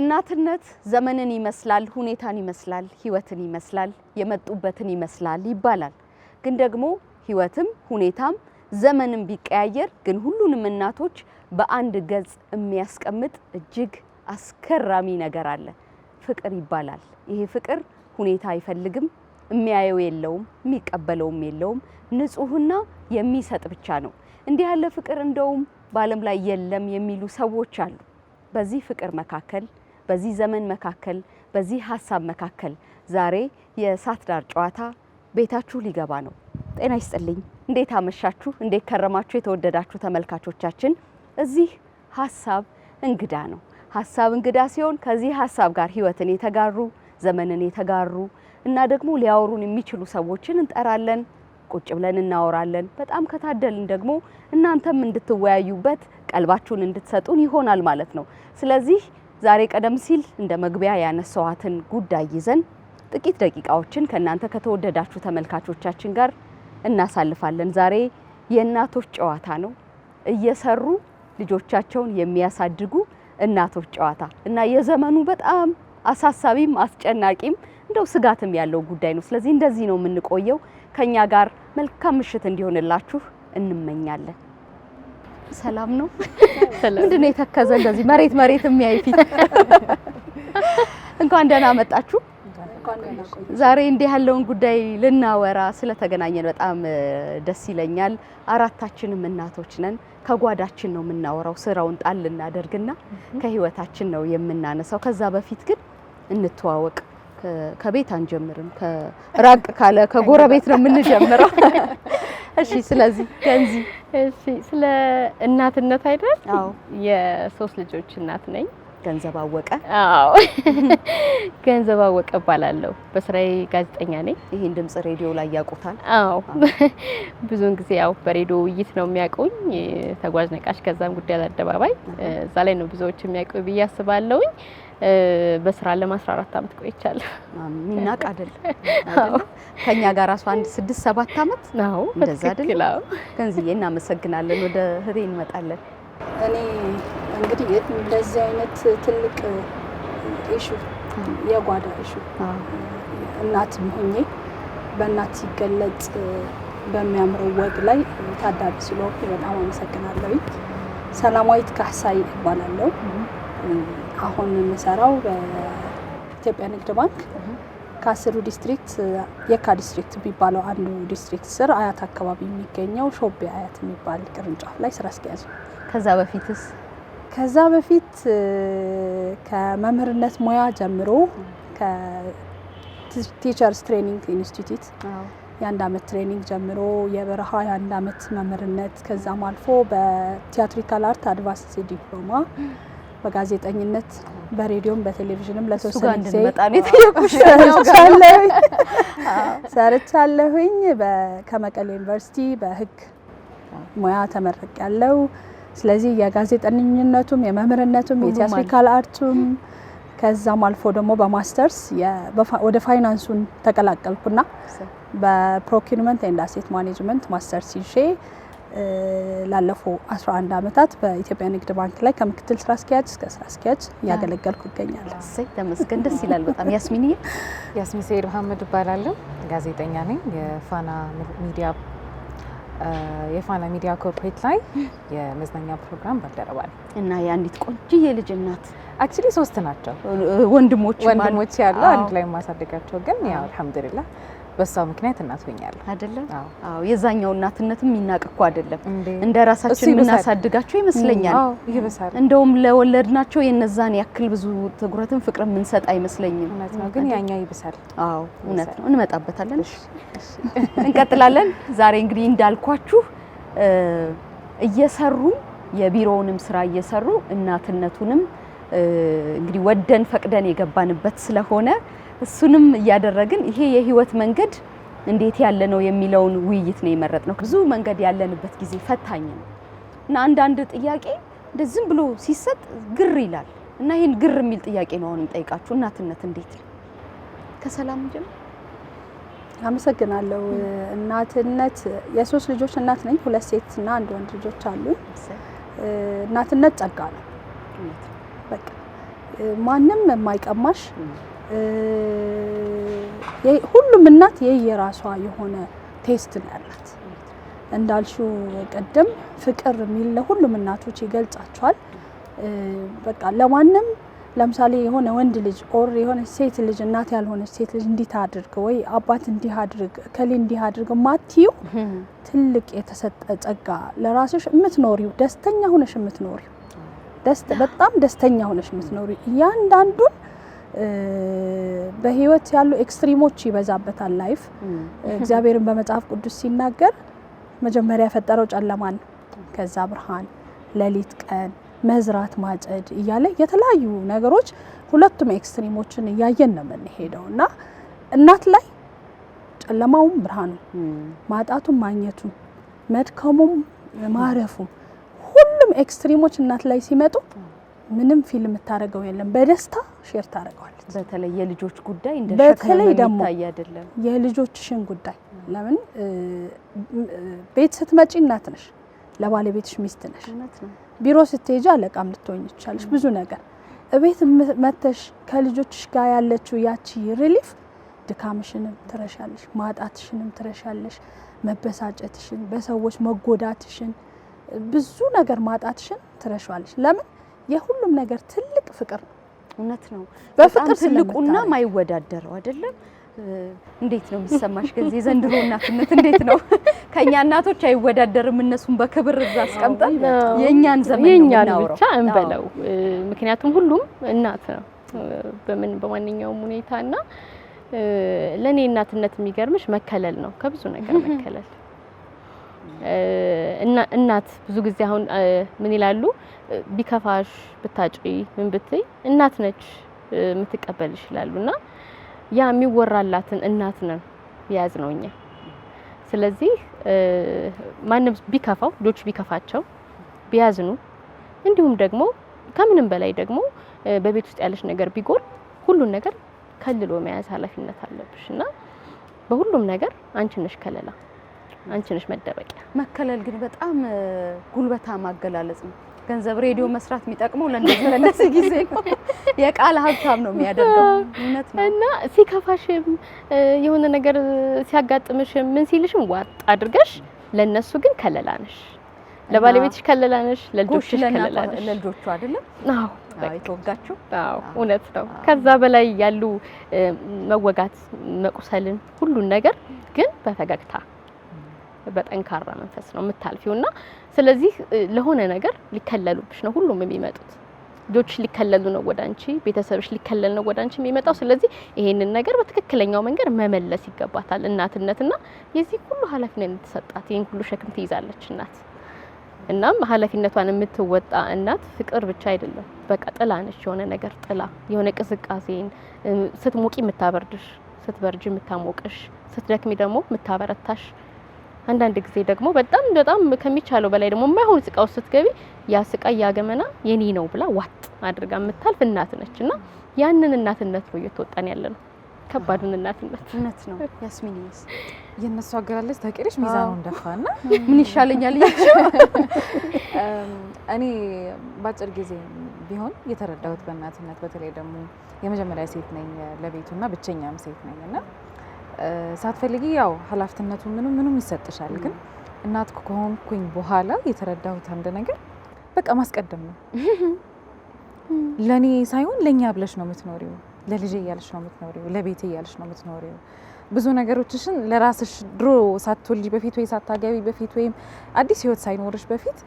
እናትነት ዘመንን ይመስላል፣ ሁኔታን ይመስላል፣ ህይወትን ይመስላል፣ የመጡበትን ይመስላል ይባላል። ግን ደግሞ ህይወትም ሁኔታም ዘመንም ቢቀያየር ግን ሁሉንም እናቶች በአንድ ገጽ የሚያስቀምጥ እጅግ አስከራሚ ነገር አለ። ፍቅር ይባላል። ይሄ ፍቅር ሁኔታ አይፈልግም፣ የሚያየው የለውም፣ የሚቀበለውም የለውም፣ ንጹህና የሚሰጥ ብቻ ነው። እንዲህ ያለ ፍቅር እንደውም በዓለም ላይ የለም የሚሉ ሰዎች አሉ። በዚህ ፍቅር መካከል በዚህ ዘመን መካከል በዚህ ሐሳብ መካከል ዛሬ የእሳት ዳር ጨዋታ ቤታችሁ ሊገባ ነው። ጤና ይስጥልኝ። እንዴት አመሻችሁ? እንዴት ከረማችሁ? የተወደዳችሁ ተመልካቾቻችን፣ እዚህ ሐሳብ እንግዳ ነው። ሐሳብ እንግዳ ሲሆን ከዚህ ሐሳብ ጋር ህይወትን የተጋሩ ዘመንን የተጋሩ እና ደግሞ ሊያወሩን የሚችሉ ሰዎችን እንጠራለን። ቁጭ ብለን እናወራለን። በጣም ከታደልን ደግሞ እናንተም እንድትወያዩበት ቀልባችሁን እንድትሰጡን ይሆናል ማለት ነው። ስለዚህ ዛሬ ቀደም ሲል እንደ መግቢያ ያነሳዋትን ጉዳይ ይዘን ጥቂት ደቂቃዎችን ከናንተ ከተወደዳችሁ ተመልካቾቻችን ጋር እናሳልፋለን። ዛሬ የእናቶች ጨዋታ ነው። እየሰሩ ልጆቻቸውን የሚያሳድጉ እናቶች ጨዋታ እና የዘመኑ በጣም አሳሳቢም አስጨናቂም እንደው ስጋትም ያለው ጉዳይ ነው። ስለዚህ እንደዚህ ነው የምንቆየው። ከኛ ጋር መልካም ምሽት እንዲሆንላችሁ እንመኛለን። ሰላም ነው? ምንድነው የተከዘ እንደዚህ መሬት የሚያይ ፊት? እንኳን ደህና መጣችሁ። ዛሬ እንዲህ ያለውን ጉዳይ ልናወራ ስለተገናኘን በጣም ደስ ይለኛል። አራታችንም እናቶች ነን። ከጓዳችን ነው የምናወራው። ስራውን ጣል እናደርግና ከህይወታችን ነው የምናነሳው። ከዛ በፊት ግን እንተዋወቅ። ከቤት አንጀምርም። ከራቅ ካለ ከጎረቤት ነው የምንጀምረው። እሺ፣ ስለዚህ ገንዚ፣ እሺ፣ ስለ እናትነት አይደል? አዎ፣ የሶስት ልጆች እናት ነኝ። ገንዘብ አወቀ። አዎ፣ ገንዘብ አወቀ እባላለሁ። በስራዬ ጋዜጠኛ ነኝ። ይሄን ድምጽ ሬዲዮ ላይ ያውቁታል? አዎ፣ ብዙውን ጊዜ ያው በሬዲዮ ውይይት ነው የሚያውቁኝ። ተጓዥ ነቃሽ፣ ከዛም ጉዳይ አደባባይ፣ እዛ ላይ ነው ብዙዎች የሚያውቁኝ ብዬ አስባለሁኝ። በስራ ለ14 አመት ቆይቻለሁ። ሚናቅ አይደል? ከኛ ጋር ራሱ አንድ 6-7 አመት ነው። እንደዛ አይደል? ገንዝዬ እናመሰግናለን። ወደ ህሬ እንመጣለን። እኔ እንግዲህ እንደዚህ አይነት ትልቅ ኢሹ የጓዳ ኢሹ እናትም ሆኜ በእናት ሲገለጽ በሚያምረው ወግ ላይ ታዳሚ ስለሆንኩ በጣም አመሰግናለሁ። ሰላማዊት ካህሳይ እባላለሁ። አሁን የምሰራው በኢትዮጵያ ንግድ ባንክ ከአስሩ ዲስትሪክት የካ ዲስትሪክት የሚባለው አንዱ ዲስትሪክት ስር አያት አካባቢ የሚገኘው ሾቤ አያት የሚባል ቅርንጫፍ ላይ ስራ አስኪያጅ። ከዛ በፊት ከመምህርነት ሙያ ጀምሮ ከቲቸርስ ትሬኒንግ ኢንስቲትዩት የአንድ አመት ትሬኒንግ ጀምሮ የበረሃ የአንድ አመት መምህርነት፣ ከዛም አልፎ በቲያትሪካል አርት አድቫንስ ዲፕሎማ፣ በጋዜጠኝነት በሬዲዮም በቴሌቪዥንም ለተወሰነ ጊዜ ሰርቻለሁኝ። ከመቀሌ ዩኒቨርሲቲ በህግ ሙያ ተመርቄያለሁ። ስለዚህ የጋዜጠኝነቱም የመምህርነቱም የቲያትሪካል አርቱም ከዛም አልፎ ደግሞ በማስተርስ ወደ ፋይናንሱን ተቀላቀልኩና በፕሮኪውርመንት ኤንድ አሴት ማኔጅመንት ማስተርስ ይዤ ላለፈው 11 አመታት በኢትዮጵያ ንግድ ባንክ ላይ ከምክትል ስራ አስኪያጅ እስከ ስራ አስኪያጅ ያገለገልኩ እገኛለሁ። እሰይ ተመስገን፣ ደስ ይላል በጣም። ያስሚንዬ? ያስሚን ሰይድ መሐመድ እባላለሁ። ጋዜጠኛ ነኝ። የፋና ሚዲያ ኮርፖሬት ላይ የመዝናኛ ፕሮግራም ባልደረባ ነኝ እና የአንዲት ቆንጆዬ ልጅ እናት። አክቹሊ 3 ናቸው ወንድሞች ያሉ አንድ ላይ ማሳደጋቸው፣ ግን ያው አልহামዱሊላህ በሷ ምክንያት እናት ሆኛለሁ አይደለም? አዎ፣ የዛኛው እናትነትም ይናቅ እኮ አይደለም። እንደራሳችን ምናሳድጋቸው ይመስለኛል። ይበሳል። እንደውም ለወለድናቸው የነዛን ያክል ብዙ ትኩረትን ፍቅር ምን ሰጥ አይመስለኝም። እውነት ነው፣ ግን ያኛው ይበሳል። አዎ፣ እውነት ነው። እንመጣበታለን። እንቀጥላለን። ዛሬ እንግዲህ እንዳልኳችሁ እየሰሩ የቢሮውንም ስራ እየሰሩ እናትነቱንም እንግዲህ ወደን ፈቅደን የገባንበት ስለሆነ እሱንም እያደረግን ይሄ የህይወት መንገድ እንዴት ያለ ነው የሚለውን ውይይት ነው የመረጥነው። ብዙ መንገድ ያለንበት ጊዜ ፈታኝ ነው እና አንዳንድ ጥያቄ እንደዚህ ብሎ ሲሰጥ ግር ይላል። እና ይሄን ግር የሚል ጥያቄ ነው አሁን ጠይቃችሁ እናትነት እንዴት ነው? ከሰላም ጀምሮ አመሰግናለሁ። እናትነት የሶስት ልጆች እናት ነኝ። 2 ሴትና 1 ወንድ ልጆች አሉኝ። እናትነት ጸጋ ነው። በቃ ማንም የማይቀማሽ ሁሉም እናት የየራሷ የሆነ ቴስት ነው ያላት። እንዳልሽው ቅድም ፍቅር የሚል ለሁሉም እናቶች ይገልጻቸዋል። በቃ ለማንም ለምሳሌ የሆነ ወንድ ልጅ ኦር የሆነ ሴት ልጅ እናት ያልሆነች ሴት ልጅ እንዲህ ታድርግ ወይ አባት እንዲህ አድርግ ከሌ እንዲህ አድርግ ማትዩ ትልቅ የተሰጠ ጸጋ ለራስሽ የምትኖሪው ደስተኛ ሆነሽ የምትኖሪው በጣም ደስተኛ ሆነሽ የምትኖሪው እያንዳንዱን በህይወት ያሉ ኤክስትሪሞች ይበዛበታል ላይፍ። እግዚአብሔርን በመጽሐፍ ቅዱስ ሲናገር መጀመሪያ የፈጠረው ጨለማን ከዛ ብርሃን ሌሊት ቀን መዝራት ማጨድ እያለ የተለያዩ ነገሮች ሁለቱም ኤክስትሪሞችን እያየን ነው የምንሄደው እና እናት ላይ ጨለማውም ብርሃኑ ማጣቱም ማግኘቱ መድከሙም ማረፉ ሁሉም ኤክስትሪሞች እናት ላይ ሲመጡ ምንም ፊልም ታረጋው የለም በደስታ ሼር ታረጋዋለች። በተለይ የልጆች ጉዳይ እንደ በተለይ ደግሞ ታይ አይደለም የልጆችሽን ጉዳይ ለምን ቤት ስትመጪ እናት ነሽ ለባለቤትሽ ሚስት ነሽ። ቢሮ ስትሄጂ አለቃም ልትሆኚ ትችላለሽ ብዙ ነገር እቤት መተሽ ከልጆችሽ ጋር ያለችው ያቺ ሪሊፍ ድካምሽንም ትረሻለሽ ማጣትሽንም ትረሻለሽ መበሳጨትሽን በሰዎች መጎዳትሽን ብዙ ነገር ማጣትሽን ትረሻለሽ። ለምን የሁሉም ነገር ትልቅ ፍቅር ነው። እውነት ነው። በፍቅር ትልቁና ማይወዳደረው አይደለም። እንዴት ነው የሚሰማሽ? ከዚህ የዘንድሮ እናትነት እንዴት ነው? ከኛ እናቶች አይወዳደርም። እነሱን በክብር እዛ አስቀምጠን የኛን ዘመን ነው ብቻ እንበለው። ምክንያቱም ሁሉም እናት ነው በማንኛውም ሁኔታና ለኔ እናትነት የሚገርምሽ መከለል ነው። ከብዙ ነገር መከለል እናት ብዙ ጊዜ አሁን ምን ይላሉ ቢከፋሽ ብታጪ ምን ብትይ እናት ነች የምትቀበል ይችላሉና ያ የሚወራላትን እናት ነን ያዝነው እኛ። ስለዚህ ማንም ቢከፋው ልጆች ቢከፋቸው ቢያዝኑ እንዲሁም ደግሞ ከምንም በላይ ደግሞ በቤት ውስጥ ያለሽ ነገር ቢጎል ሁሉን ነገር ከልሎ መያዝ ኃላፊነት አለብሽና በሁሉም ነገር አንቺ ነሽ ከለላ አንቺ ነሽ መደበቂያ። መከለል ግን በጣም ጉልበታማ አገላለጽ ነው። ገንዘብ ሬዲዮ መስራት የሚጠቅመው ለነዚህ ጊዜ ነው። የቃል ሀብታም ነው የሚያደርገው። እውነት ነው። እና ሲከፋሽም የሆነ ነገር ሲያጋጥምሽም ምን ሲልሽም ዋጥ አድርገሽ ለነሱ ግን ከለላ ነሽ። ለባለቤትሽ ከለላ ነሽ፣ ለልጆችሽ ከለላ ነሽ። ለልጆቹ አይደለም? አዎ የተወጋችሁ። አዎ እውነት ነው። ከዛ በላይ ያሉ መወጋት መቁሰልን ሁሉን ነገር ግን በፈገግታ በጠንካራ መንፈስ ነው የምታልፊውና ስለዚህ ለሆነ ነገር ሊከለሉብሽ ነው ሁሉም የሚመጡት። ልጆች ሊከለሉ ነው ወዳንቺ፣ ቤተሰብሽ ሊከለል ነው ወዳንቺ የሚመጣው። ስለዚህ ይሄንን ነገር በትክክለኛው መንገድ መመለስ ይገባታል እናትነትና የዚህ ሁሉ ኃላፊነት ተሰጣት። ይሄን ሁሉ ሸክም ትይዛለች እናት። እናም ኃላፊነቷን የምትወጣ እናት ፍቅር ብቻ አይደለም፣ በቃ ጥላ ነች። የሆነ ነገር ጥላ የሆነ ቅዝቃዜን ስትሞቂ የምታበርድሽ፣ ስትበርጂ የምታሞቅሽ፣ ስትደክሚ ደግሞ የምታበረታሽ አንዳንድ ጊዜ ደግሞ በጣም ከሚቻለው በላይ ደግሞ የማይሆን ስቃው ስትገቢ ያ ስቃይ ያገመና የኔ ነው ብላ ዋጥ አድርጋ የምታልፍ እናት ነችና ያንን እናትነት ነው እየተወጣን ያለነው። ከባዱን እናትነት እውነት ነው። ያስሚንስ የነሱ አገላለጽ ታውቂያለሽ ሚዛኑን ደፋና ምን ይሻለኛል እያልሽ እኔ ባጭር ጊዜ ቢሆን የተረዳሁት በእናትነት በተለይ ደግሞ የመጀመሪያ ሴት ነኝ ለቤቱና ብቸኛም ሴት ነኝና ሳትፈልጊ ያው ኃላፊነቱ ምንም ይሰጥሻል። ግን እናት ከሆንኩኝ በኋላ የተረዳሁት አንድ ነገር በቃ ማስቀደም ነው። ለኔ ሳይሆን ለኛ ብለሽ ነው የምትኖሪው፣ ለልጄ እያልሽ ነው የምትኖሪው፣ ለቤቴ እያልሽ ነው የምትኖሪው። ብዙ ነገሮችሽን ለራስሽ ድሮ ሳትወልጂ በፊት ወይ ሳታገቢ በፊት ወይም አዲስ ህይወት ሳይኖርሽ በፊት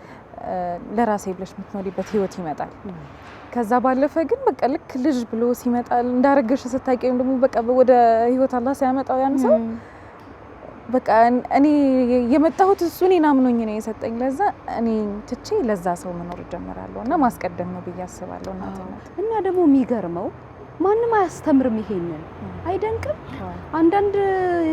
ለራሴ ብለሽ የምትኖሪበት ህይወት ይመጣል። ከዛ ባለፈ ግን በቃ ልክ ልጅ ብሎ ሲመጣ እንዳረገሽ ስታቂም ደግሞ በቃ ወደ ህይወት አላህ ሲያመጣው ያን ሰው በቃ እኔ የመጣሁት እሱ እኔን አምኖኝ ነው የሰጠኝ። ለዛ እኔ ትቼ ለዛ ሰው መኖር ጀምራለሁና ማስቀደም ነው ብዬ አስባለሁ እናትነት። እና ደግሞ የሚገርመው ማንም አያስተምርም ይሄንን አይደንቅም። አንዳንድ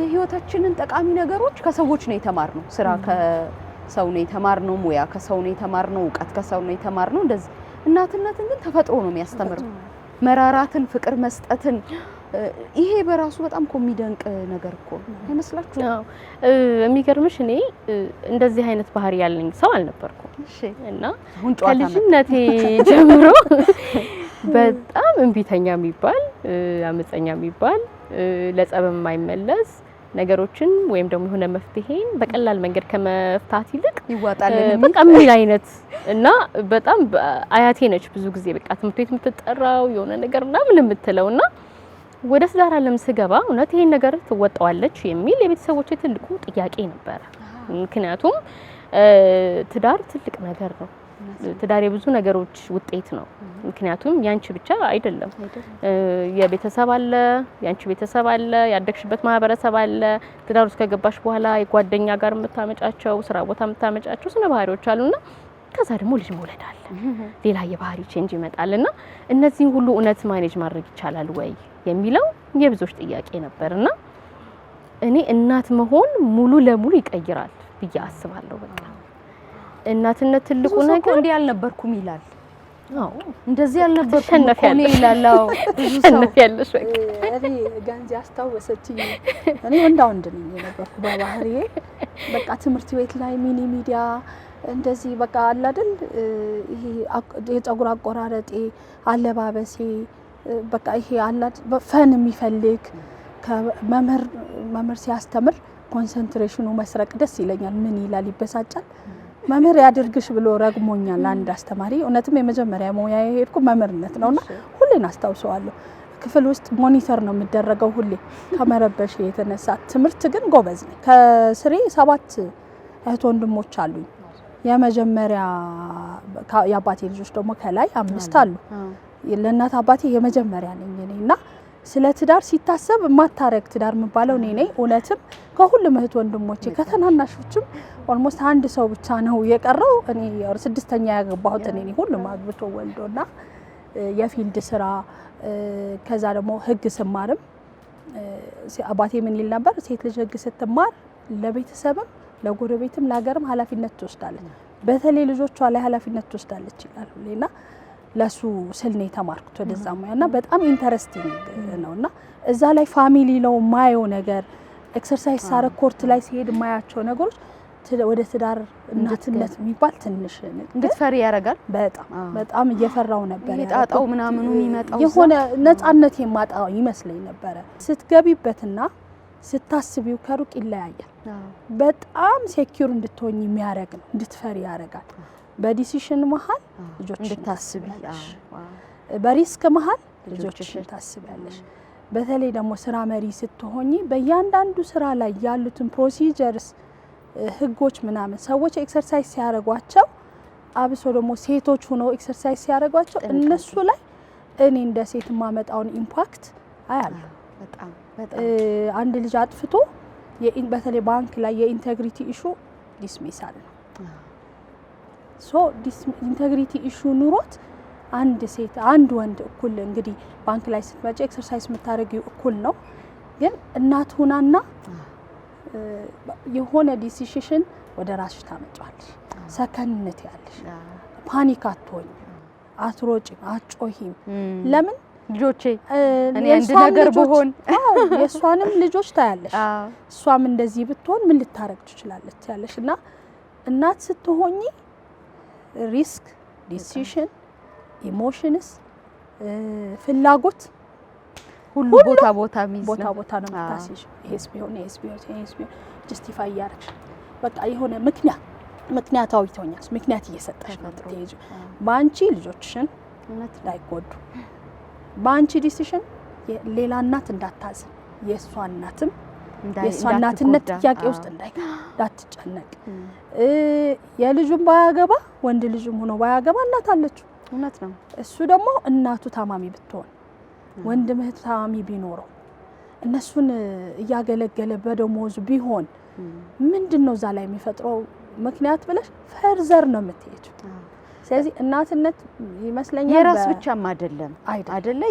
ህይወታችንን ጠቃሚ ነገሮች ከሰዎች ነው የተማርነው። ስራ ከሰው ነው የተማርነው፣ ሙያ ከሰው ነው የተማርነው፣ እውቀት ከሰው ነው የተማርነው። እንደዚህ እናትነትን ግን ተፈጥሮ ነው የሚያስተምረው። መራራትን፣ ፍቅር መስጠትን ይሄ በራሱ በጣም የሚደንቅ ነገር እኮ አይመስላችሁ? አዎ የሚገርምሽ እኔ እንደዚህ አይነት ባህሪ ያለኝ ሰው አልነበርኩም። እና ከልጅነቴ ጀምሮ በጣም እንቢተኛ የሚባል አመፀኛ የሚባል ለጸብ የማይመለስ ነገሮችን ወይም ደግሞ የሆነ መፍትሄን በቀላል መንገድ ከመፍታት ይልቅ ይዋጣልን በቃ ምን አይነት እና በጣም አያቴ ነች ብዙ ጊዜ በቃ ትምህርት ቤት የምትጠራው የሆነ ነገር ምናምን የምትለውና ወደ ትዳር ዓለም ስገባ እውነት ይሄን ነገር ትወጣዋለች የሚል የቤተሰቦቼ ትልቁ ጥያቄ ነበር። ምክንያቱም ትዳር ትልቅ ነገር ነው። ትዳር የብዙ ነገሮች ውጤት ነው። ምክንያቱም ያንቺ ብቻ አይደለም። የቤተሰብ አለ፣ ያንቺ ቤተሰብ አለ፣ ያደግሽበት ማህበረሰብ አለ። ትዳር ውስጥ ከገባሽ በኋላ የጓደኛ ጋር የምታመጫቸው፣ ስራ ቦታ የምታመጫቸው ስነ ባህሪዎች አሉና ከዛ ደግሞ ልጅ መውለድ አለ። ሌላ የባህሪ ቼንጅ ይመጣልና እነዚህን ሁሉ እውነት ማኔጅ ማድረግ ይቻላል ወይ የሚለው የብዙዎች ጥያቄ ነበርና እኔ እናት መሆን ሙሉ ለሙሉ ይቀይራል ብዬ አስባለሁ። በቃ እናትነት ትልቁ ነገር እንዴ ያልነበርኩም ይላል። አዎ እንደዚህ ያልነበርኩም እኔ ይላልው ብዙ ሰው ያለሽ በቃ እኔ ጋንዚ አስታወሰችኝ። እኔ ወንድ ነኝ የነበርኩ በባህሪዬ። በቃ ትምህርት ቤት ላይ ሚኒ ሚዲያ እንደዚህ በቃ አለ አይደል ይሄ የፀጉር አቆራረጤ፣ አለባበሴ በቃ ይሄ አላት ፈን የሚፈልግ መምህር ሲያስተምር ኮንሰንትሬሽኑ መስረቅ ደስ ይለኛል። ምን ይላል ይበሳጫል። መምህር ያድርግሽ ብሎ ረግሞኛል አንድ አስተማሪ። እውነትም የመጀመሪያ ሙያ የሄድኩ መምህርነት ነውና ሁሌን አስታውሰዋለሁ። ክፍል ውስጥ ሞኒተር ነው የሚደረገው ሁሌ ከመረበሽ የተነሳ። ትምህርት ግን ጎበዝ ነኝ። ከስሬ 7 እህት ወንድሞች አሉኝ። የመጀመሪያ የአባቴ ልጆች ደግሞ ከላይ 5 አሉ። ለእናት አባቴ የመጀመሪያ ነኝ እኔና ስለ ትዳር ሲታሰብ ማታረግ ትዳር የሚባለው እኔ ነኝ። እውነትም ከሁሉም እህት ወንድሞቼ ከተናናሾችም ኦልሞስት አንድ ሰው ብቻ ነው የቀረው። እኔ 6ኛ ያገባሁት እኔ ነኝ። ሁሉም አግብቶ ወልዶና የፊልድ ስራ ከዛ ደግሞ ህግ ስማርም አባቴ ምን ይል ነበር? ሴት ልጅ ህግ ስትማር ለቤተሰብም ለጎረቤትም ለሀገርም ኃላፊነት ትወስዳለች፣ በተለይ ልጆቿ ላይ ኃላፊነት ትወስዳለች ይላል ሁሌና ለሱ ስልኔ ተማርኩት ወደዛ ሙያና በጣም ኢንተረስቲንግ ነውና እዛ ላይ ፋሚሊ ነው ማየው ነገር ኤክሰርሳይዝ ሳረ ኮርት ላይ ሲሄድ ማያቸው ነገሮች ወደ ትዳር እናትነት የሚባል ትንሽ እንድትፈሪ ያረጋል። በጣም እየፈራው ነበር። የጣጣው ምናምኑ የሚመጣው የሆነ ነፃነት የማጣው ይመስለኝ ነበር። ስትገቢበትና ስታስቢው ከሩቅ ይለያያል። በጣም ሴኩር እንድትሆኝ የሚያረግ ነው፣ እንድትፈሪ ያረጋል። በዲሲሽን መሃል ልጆች እንድታስቢያለሽ፣ በሪስክ መሃል ልጆችሽን ታስቢያለሽ። በተለይ ደግሞ ስራ መሪ ስትሆኚ በእያንዳንዱ ስራ ላይ ያሉትን ፕሮሲጀርስ ህጎች ምናምን ሰዎች ኤክሰርሳይዝ ሲያረጓቸው አብሶ ደግሞ ሴቶች ሆነው ኤክሰርሳይዝ ሲያረጓቸው እነሱ ላይ እኔ እንደ ሴት ማመጣውን ኢምፓክት አያለሁ። በጣም አንድ ልጅ አጥፍቶ በተለይ ባንክ ላይ የኢንቴግሪቲ ኢሹ ዲስሚሳል ነው። ኢንቴግሪቲ ኢሹ ኑሮት አንድ ሴት አንድ ወንድ እኩል እንግዲህ ባንክ ላይ ስትመጪ ኤክሰርሳይዝ የምታደርጊው እኩል ነው። ግን እናት ሆናና የሆነ ዲሲሽን ወደ ራስሽ ታመጫለሽ። ሰከንነት ያለሽ ፓኒክ አትሆኝ፣ አትሮጪም፣ አትጮሂም። ለምን ልጆቼ እኔ አንድ ነገር በሆን የሷንም ልጆች ታያለሽ። እሷም እንደዚህ ብትሆን ምን ልታረግ ትችላለች ያለሽና እናት ስትሆኚ ሪስክ፣ ዲሲሽን፣ ኢሞሽንስ፣ ፍላጎት ሁሉ ቦታ ነው የምታስይሽ። ይሄስ ቢሆን ጀስቲፋይ ያረክሽ በቃ የሆነ ምክንያታዊ ትሆኛለሽ። ምክንያት እየሰጠሽ ነው ትይዙ። ባንቺ ልጆችሽን እውነት ላይጎዱ፣ ባንቺ ዲሲሽን ሌላ እናት እንዳታዝን፣ የሷ እናትም የሷ እናትነት ጥያቄ ውስጥ እንዳትጨነቅ። የልጁም ባያገባ ወንድ ልጅም ሆኖ ባያገባ እናት አለችው። እውነት ነው። እሱ ደግሞ እናቱ ታማሚ ብትሆን ወንድም እህት ታማሚ ቢኖረው እነሱን እያገለገለ በደሞዙ ቢሆን ምንድነው እዛ ላይ የሚፈጥረው ምክንያት ብለሽ ፈርዘር ነው የምትሄጂው። ስለዚህ እናትነት ይመስለኛል የራስ ብቻም አይደለም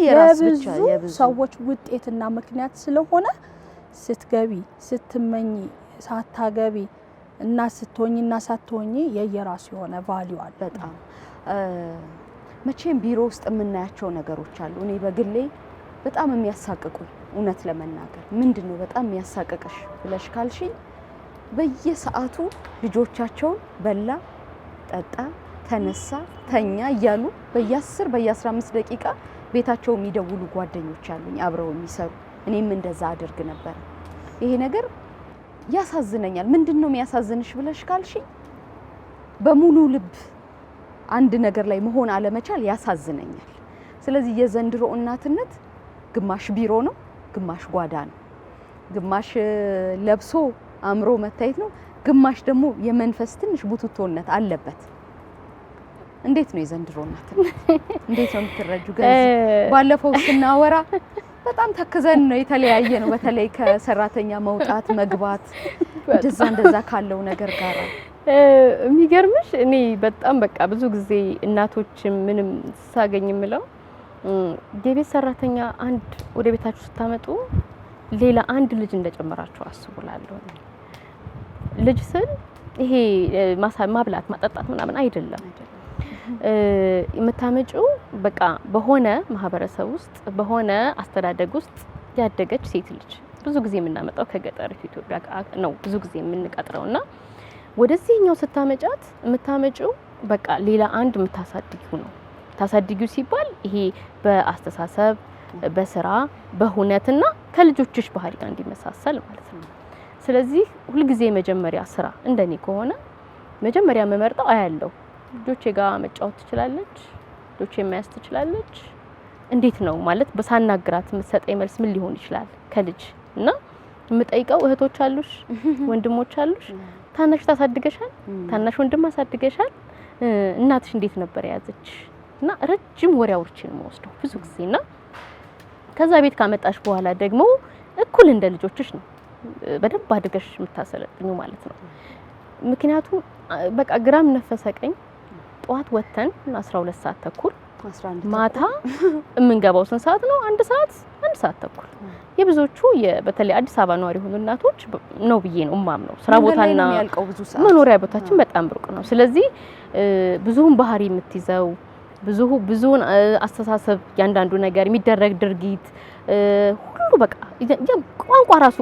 የራስ ብቻ የብዙ ሰዎች ውጤትና ምክንያት ስለሆነ ስትገቢ ስትመኝ ሳታገቢ እና ስትሆኝና ሳትሆኚ የየራሱ የሆነ ቫልዩ አለ። በጣም መቼም ቢሮ ውስጥ የምናያቸው ነገሮች አሉ። እኔ በግሌ በጣም የሚያሳቅቁኝ እውነት ለመናገር ምንድነው በጣም የሚያሳቅቅሽ ብለሽ ካልሽኝ በየሰዓቱ ልጆቻቸውን በላ፣ ጠጣ፣ ተነሳ፣ ተኛ እያሉ በየ10 በየ15 ደቂቃ ቤታቸው የሚደውሉ ጓደኞች አሉኝ አብረው የሚሰሩ። እኔም እንደዛ አድርግ ነበር። ይሄ ነገር ያሳዝነኛል። ምንድነው የሚያሳዝንሽ ብለሽ ካልሽኝ በሙሉ ልብ አንድ ነገር ላይ መሆን አለመቻል ያሳዝነኛል። ስለዚህ የዘንድሮ እናትነት ግማሽ ቢሮ ነው፣ ግማሽ ጓዳ ነው፣ ግማሽ ለብሶ አምሮ መታየት ነው፣ ግማሽ ደግሞ የመንፈስ ትንሽ ቡቱቶነት አለበት። እንዴት ነው የዘንድሮ እናትነት? እንዴት ነው የምትረጁ? ባለፈው ስናወራ በጣም ተክዘን ነው የተለያየ ነው። በተለይ ከሰራተኛ መውጣት መግባት እንደዛ ካለው ነገር ጋር የሚገርምሽ እኔ በጣም በቃ ብዙ ጊዜ እናቶች ምንም ሳገኝ የምለው የቤት ሰራተኛ አንድ ወደ ቤታችሁ ስታመጡ ሌላ አንድ ልጅ እንደጨመራችሁ አስቡላለሁ። ልጅ ስል ይሄ ማብላት ማጠጣት ምናምን አይደለም። የምታመጪው በቃ በሆነ ማህበረሰብ ውስጥ በሆነ አስተዳደግ ውስጥ ያደገች ሴት ልጅ ብዙ ጊዜ የምናመጣው ከገጠር ኢትዮጵያ ነው ብዙ ጊዜ የምንቀጥረውና ወደዚህኛው ስታመጫት የምታመጪው በቃ ሌላ አንድ የምታሳድጊው ነው። ታሳድጊው ሲባል ይሄ በአስተሳሰብ በስራ በሁነትና ከልጆችሽ ባህሪ ጋር እንዲመሳሰል ማለት ነው። ስለዚህ ሁልጊዜ መጀመሪያ ስራ እንደኔ ከሆነ መጀመሪያ መመርጠው አያለው ልጆቼ ጋር መጫወት ትችላለች፣ ልጆቼ ማያስ ትችላለች፣ እንዴት ነው ማለት በሳናግራት የምትሰጠኝ መልስ ምን ሊሆን ይችላል ከልጅ እና የምጠይቀው እህቶች አሉሽ፣ ወንድሞች አሉሽ፣ ታናሽ ታሳድገሻል፣ ታናሽ ወንድም አሳድገሻል፣ እናትሽ እንዴት ነበር ያዘች እና ረጅም ወሬ አውርቼ ነው የምወስደው ብዙ ጊዜና ከዛ ቤት ካመጣሽ በኋላ ደግሞ እኩል እንደ ልጆችሽ ነው በደንብ አድርገሽ የምታሰለጥኙ ማለት ነው። ምክንያቱም በቃ ግራም ነፈሰ ቀኝ ጧት ወተን 12 ሰዓት ተኩል ማታ የምንገባው ስንት ሰዓት ነው? አንድ ሰዓት ተኩል። የብዙዎቹ በተለይ አዲስ አበባ ነዋሪ የሆኑ እናቶች ነው ብዬ ነው የማምነው። ስራ ቦታና መኖሪያ ቦታችን በጣም ሩቅ ነው። ስለዚህ ብዙውን ባህሪ የምትይዘው ብዙውን አስተሳሰብ ያንዳንዱ ነገር የሚደረግ ድርጊት ሁሉ በቃ ቋንቋ ራሱ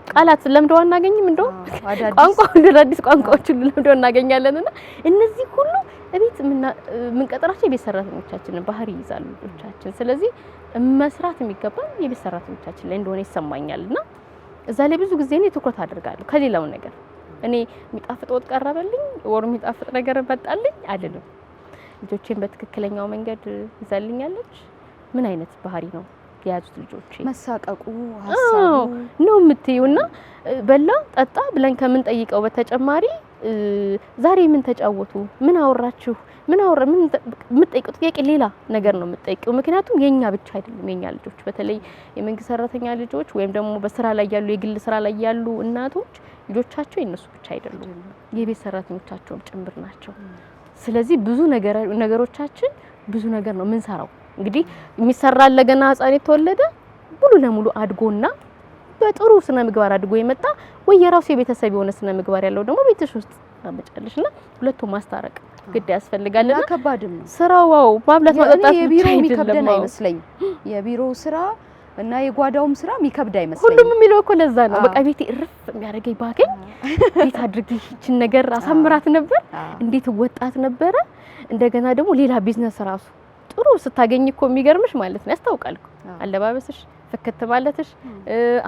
ቃላት ለምደው አናገኝም እንደው ቋንቋ አዲስ ቋንቋዎችን ለምደው እናገኛለንና እነዚህ ሁሉ እቤት ምንቀጥራቸው የቤት ሰራተኞቻችንን ባህሪ ይዛሉ ልጆቻችን። ስለዚህ መስራት የሚገባን የቤት ሰራተኞቻችን ላይ እንደሆነ ይሰማኛልና እዛ ላይ ብዙ ጊዜ እኔ ትኩረት አድርጋለሁ። ከሌላው ነገር እኔ የሚጣፍጥ ወጥ ቀረበልኝ ወር የሚጣፍጥ ነገር መጣልኝ አይደለም። ልጆቼን በትክክለኛው መንገድ ይዛልኛለች። ምን አይነት ባህሪ ነው የያዙት ልጆቼ? መሳቀቁ ሀሳቡ ነው የምትዩና በላ ጠጣ ብለን ከምን ጠይቀው በተጨማሪ ዛሬ ምን ተጫወቱ፣ ምን አወራችሁ፣ ምን የምትጠይቀው ጥያቄ ሌላ ነገር ነው የምትጠይቀው። ምክንያቱም የኛ ብቻ አይደሉም የኛ ልጆች፣ በተለይ የመንግስት ሰራተኛ ልጆች ወይም ደግሞ በስራ ላይ ያሉ የግል ስራ ላይ ያሉ እናቶች ልጆቻቸው የነሱ ብቻ አይደሉም የቤት ሰራተኞቻቸውም ጭምር ናቸው። ስለዚህ ብዙ ነገሮቻችን ብዙ ነገር ነው የምንሰራው። እንግዲህ የሚሰራል ለገና ህፃን የተወለደ ሙሉ ለሙሉ አድጎና በጥሩ ስነ ምግባር አድጎ የመጣ ወይ የራሱ የቤተሰብ የሆነ ስነ ምግባር ያለው ደግሞ ቤትሽ ውስጥ አመጫለሽና ሁለቱም ማስታረቅ ግድ ያስፈልጋልና ከባድም ነው ስራው። ማብላት ማጠጣት የቢሮ የሚከብደን አይመስለኝም። የቢሮ ስራ እና የጓዳውም ስራ የሚከብድ አይመስለኝም። ሁሉም የሚለው እኮ ለዛ ነው በቃ ቤቴ እርፍ የሚያደርገኝ ባገኝ ቤት አድርጊ ይችን ነገር አሳምራት ነበር እንዴት ወጣት ነበረ። እንደገና ደግሞ ሌላ ቢዝነስ ራሱ ጥሩ ስታገኝ እኮ የሚገርምሽ ማለት ነው ያስታውቃል እኮ አለባበስሽ ፍክት ማለትሽ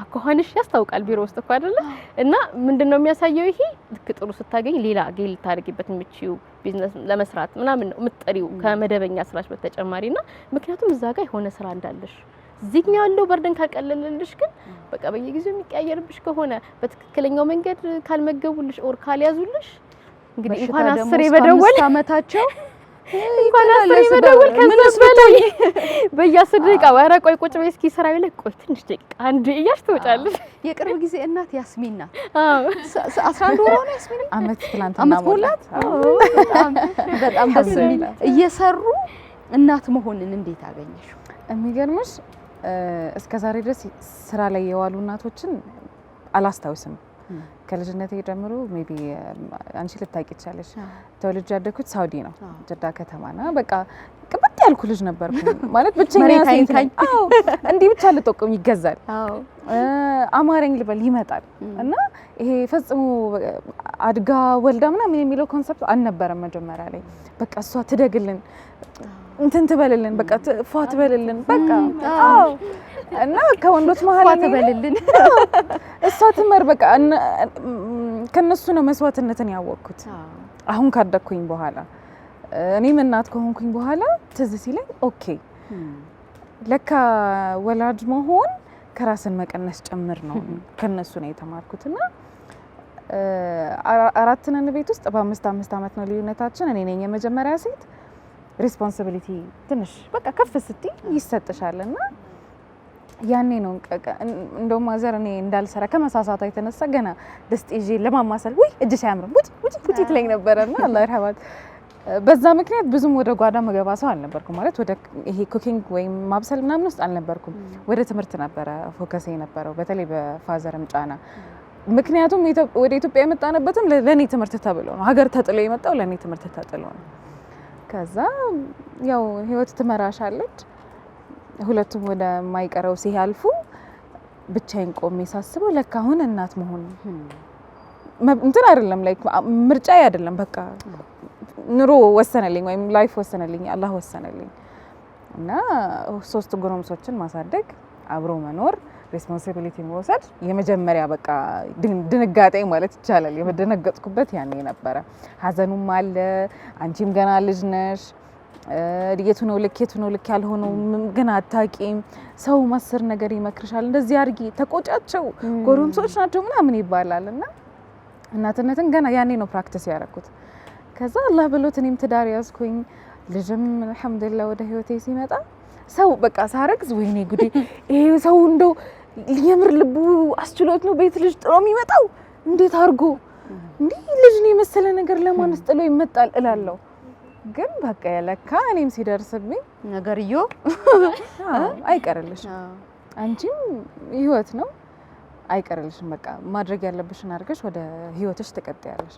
አኳኋንሽ ያስታውቃል ቢሮ ውስጥ እኮ አይደለ። እና ምንድነው የሚያሳየው ይሄ ልክ ጥሩ ስታገኝ ሌላ ጌል ታርጊበት የምትችይው ቢዝነስ ለመስራት ምናምን ነው የምትጠሪው ከመደበኛ ስራሽ በተጨማሪና ምክንያቱም እዛ ጋር የሆነ ስራ እንዳለሽ እዚህኛ ያለው በርደን ካልቀለለልሽ ግን በቃ በየጊዜው የሚቀያየርብሽ ከሆነ በትክክለኛው መንገድ ካልመገቡልሽ ኦር ካልያዙልሽ እንግዲህ እንኳን 10 በደወል አመታቸው እንኳን 10 በደወል ከዛስ በላይ በየ10 ደቂቃ ኧረ ቆይ ቁጭ በይ እስኪ ስራ ይለ ቆይ ትንሽ ደቂቃ አንዴ እያልሽ ትወጫለሽ። የቅርብ ጊዜ እናት ያስሚን ናት። 11 ወር ነው ያስሚን አመት ትላንትና ሞላት። በጣም ደስ የሚል እየሰሩ እናት መሆንን እንዴት አገኘሽው? የሚገርምሽ እስከዛሬ ድረስ ስራ ላይ የዋሉ እናቶችን አላስታውስም። ከልጅነቴ ጀምሮ ሜቢ አንቺ ልታውቂ ትችላለሽ፣ ተወልጄ ያደግኩት ሳውዲ ነው ጅዳ ከተማና በቃ ቅብጥ ያልኩ ልጅ ነበርኩ ማለት ብቸኛ ሴት ነኝ። አዎ እንዲህ ብቻ ልጠቆም ይገዛል። አዎ አማረኝ ልበል ይመጣል እና ይሄ ፈጽሞ አድጋ ወልዳ ምናምን የሚለው ኮንሰፕት አልነበረም መጀመሪያ ላይ። በቃ እሷ ትደግልን እንትን ትበልልን በቃ ፏ ትበልልን በቃ አዎ እና ከወንዶች መሀል ተበልልን እሷ ትመር በቃ ከነሱ ነው መስዋዕትነትን ያወቅኩት። አሁን ካደኩኝ በኋላ እኔም እናት ከሆንኩኝ በኋላ ትዝ ሲለኝ ኦኬ ለካ ወላጅ መሆን ከራስን መቀነስ ጭምር ነው ከነሱ ነው የተማርኩትና አራት ነን ቤት ውስጥ በ5 አመት ነው ልዩነታችን። እኔ ነኝ የመጀመሪያ ሴት። ሪስፖንሲቢሊቲ ትንሽ በቃ ከፍ ስትይ ይሰጥሻልና ያኔ ነው እንደውም ማዘር እኔ እንዳልሰራ ከመሳሳታ የተነሳ ገና ድስት ይዤ ለማማሰል ወይ እጅሽ አያምርም ውጪ ትለኝ ነበርና አላህ ይርሐማት። በዛ ምክንያት ብዙም ወደ ጓዳ መገባ ሰው አልነበርኩም። ማለት ወደ ይሄ ኩኪንግ ወይም ማብሰል ምናምን ውስጥ አልነበርኩም። ወደ ትምህርት ነበረ ፎከስ የነበረው በተለይ በፋዘርም ጫና። ምክንያቱም ወደ ኢትዮጵያ የመጣንበትም ለኔ ትምህርት ተብሎ ነው። ሀገር ተጥሎ የመጣው ለኔ ትምህርት ተጥሎ ነው። ከዛ ያው ህይወት ትመራሻለች። ሁለቱም ወደ ማይቀረው ሲያልፉ ብቻዬን ቆሜ ሳስበው ለካ አሁን እናት መሆን እንትን አይደለም ላይክ ምርጫዬ አይደለም። በቃ ኑሮ ወሰነልኝ ወይም ላይፍ ወሰነልኝ፣ አላህ ወሰነልኝ እና 3 ጎረምሶችን ማሳደግ፣ አብሮ መኖር፣ ሬስፖንሲቢሊቲ መውሰድ የመጀመሪያ በቃ ድንጋጤ ማለት ይቻላል። የመደነገጥኩበት ያኔ ነበረ። ሀዘኑም አለ። አንቺም ገና ልጅ ነሽ። የቱ ነው ልክ ያልሆነው ገና አታውቂም። ሰው 10 ነገር ይመክርሻል። እንደዚህ አድርጊ፣ ተቆጫቸው፣ ጎረምሶች ናቸው ምናምን ይባላል እና እናትነትን ገና ያኔ ነው ፕራክቲስ ያደረኩት። ከዛ አላህ ብሎት እኔም ትዳር ያዝኩኝ። ልጅም አልሐምዱሊላህ ወደ ህይወቴ ሲመጣ ሰው በቃ ሳረግዝ ወይኔ ጉዴ ይሄ ሰው እንደው የምር ልቡ አስችሎት ነው ቤት ልጅ ጥሎ የሚመጣው እንዴት አድርጎ እንዴ ልጅ ነው የመሰለ ነገር ለማንስ ጥሎ ይመጣል እላለሁ። ግን በቃ ያለካ እኔም ሲደርስብኝ ነገርዮ አይቀርልሽም፣ አንቺም ህይወት ነው አይቀርልሽም። በቃ ማድረግ ያለብሽን አድርገሽ ወደ ህይወትሽ ትቀጥያለሽ።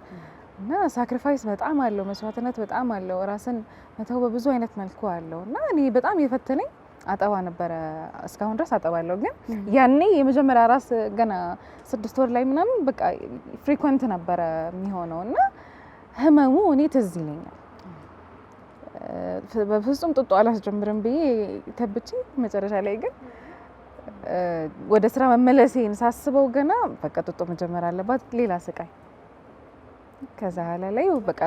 እና ሳክሪፋይስ በጣም አለው፣ መስዋዕትነት በጣም አለው፣ ራስን መተው በብዙ አይነት መልኩ አለው። እና እኔ በጣም የፈተነኝ አጠባ ነበረ። እስካሁን ድረስ አጠባለሁ። ግን ያኔ የመጀመሪያ ራስ ገና 6 ወር ላይ ምናምን በቃ ፍሪኩዌንት ነበረ የሚሆነው እና ህመሙ እኔ ትዝ ይለኛል። በፍጹም ጡጦ አላስጀምርም ብዬ ተብቼ መጨረሻ ላይ ግን ወደ ስራ መመለሴን ሳስበው ገና በቃ ጡጦ መጀመር አለባት፣ ሌላ ስቃይ። ከዛ ኋላ ላይ በቃ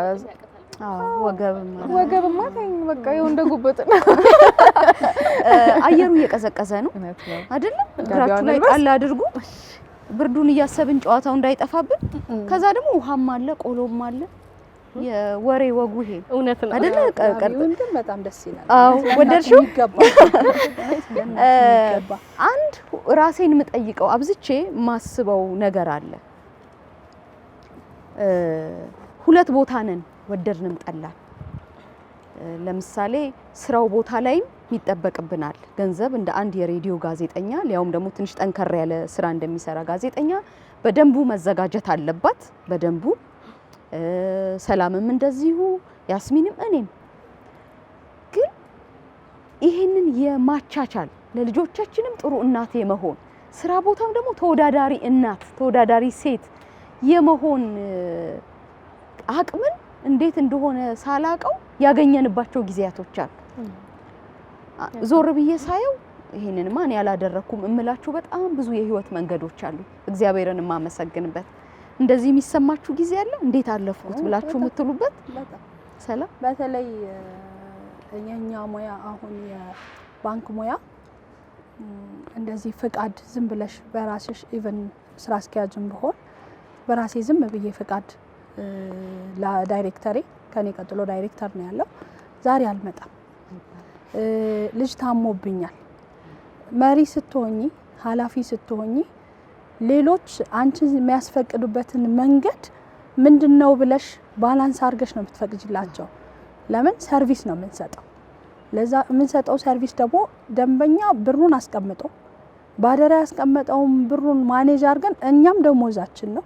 ወገብማ ተኝ በቃ ይኸው እንደጉበጥ ነው። አየሩ እየቀዘቀዘ ነው አይደል? እግራችሁ ላይ ጣል አድርጉ፣ ብርዱን እያሰብን ጨዋታው እንዳይጠፋብን። ከዛ ደግሞ ውሃም አለ ቆሎም አለ። የወሬ ወጉ ይሄ እውነት ነው አይደል? ግን በጣም ደስ ይላል። አዎ ወደድሽው? ይገባ አንድ ራሴን የምጠይቀው አብዝቼ ማስበው ነገር አለ። 2 ቦታ ነን ወደድንም ጠላን። ለምሳሌ ስራው ቦታ ላይም ይጠበቅብናል ገንዘብ። እንደ አንድ የሬዲዮ ጋዜጠኛ ሊያውም ደግሞ ትንሽ ጠንከር ያለ ስራ እንደሚሰራ ጋዜጠኛ በደንቡ መዘጋጀት አለባት። በደንቡ ሰላምም እንደዚሁ፣ ያስሚንም እኔም። ግን ይሄንን የማቻቻል ለልጆቻችንም ጥሩ እናት የመሆን ስራ ቦታም ደግሞ ተወዳዳሪ እናት ተወዳዳሪ ሴት የመሆን አቅምን እንዴት እንደሆነ ሳላቀው ያገኘንባቸው ጊዜያቶች አሉ። ዞር ብዬ ሳየው ይሄንንማ እኔ ያላደረኩም እምላችሁ በጣም ብዙ የህይወት መንገዶች አሉ። እግዚአብሔርን የማመሰግንበት። እንደዚህ የሚሰማችሁ ጊዜ አለ? እንዴት አለፍኩት ብላችሁ የምትሉበት? ሰላም በተለይ የኛ ሙያ አሁን የባንክ ሙያ እንደዚህ ፍቃድ ዝም ብለሽ በራስሽ ኢቭን ስራ አስኪያጅም ብሆን በራሴ ዝም ብዬ ፍቃድ ለዳይሬክተሬ ከኔ ቀጥሎ ዳይሬክተር ነው ያለው፣ ዛሬ አልመጣም ልጅ ታሞብኛል። መሪ ስትሆኚ ኃላፊ ስትሆኚ ሌሎች አንቺን የሚያስፈቅዱበትን መንገድ ምንድነው ብለሽ ባላንስ አድርገሽ ነው የምትፈቅጂላቸው። ለምን ሰርቪስ ነው የምንሰጠው። ለዛ የምንሰጠው ሰርቪስ ደግሞ ደንበኛ ብሩን አስቀምጦ ባደራ ያስቀመጠውን ብሩን ማኔጅ አድርገን እኛም ደሞዛችን ነው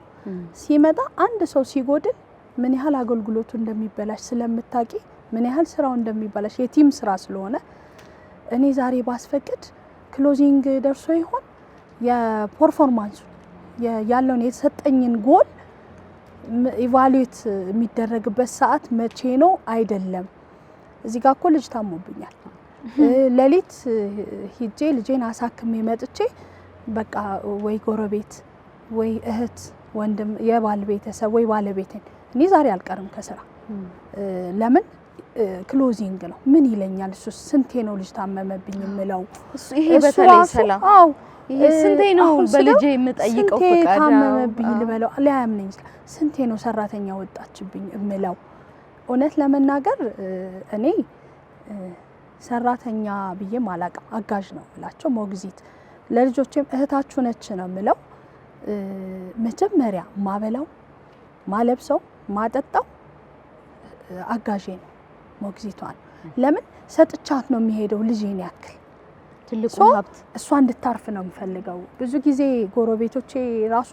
ሲመጣ አንድ ሰው ሲጎድል ምን ያህል አገልግሎቱ እንደሚበላሽ ስለምታቂ ምን ያህል ስራው እንደሚበላሽ የቲም ስራ ስለሆነ እኔ ዛሬ ባስፈቅድ ክሎዚንግ ደርሶ ይሆን የፐርፎርማንሱ ያለውን የተሰጠኝን ጎል ኢቫሉዌት የሚደረግበት ሰዓት መቼ ነው አይደለም። እዚህ ጋር እኮ ልጅ ታሞብኛል ለሊት ሂጄ ልጄን አሳክሜ መጥቼ በቃ ወይ ጎረቤት ወይ እህት ወንድም የባል ቤተሰብ ወይ ባለቤቴን እኔ ዛሬ አልቀርም ከስራ ለምን ክሎዚንግ ነው ምን ይለኛል እሱ ስንቴ ነው ልጅ ታመመብኝ ምለው ይሄ በተለይ ሰላም ይሄ ስንቴ ነው በልጄ የምጠይቀው ፈቃድ ታመመብኝ ልበለው ሊያምነኝ ስንቴ ነው ሰራተኛ ወጣችብኝ ምለው እውነት ለመናገር እኔ ሰራተኛ ብዬ ማላቀም አጋዥ ነው እላቸው ሞግዚት ለልጆቼም እህታችሁ ነች ነው ምለው መጀመሪያ ማበላው ማለብሰው ማጠጣው አጋዤ ነው ሞግዚቷን ለምን ሰጥቻት ነው የሚሄደው ልጄን ያክል ትልቁ ሀብት እሷ እንድታርፍ ነው የምፈልገው ብዙ ጊዜ ጎረቤቶቼ ራሱ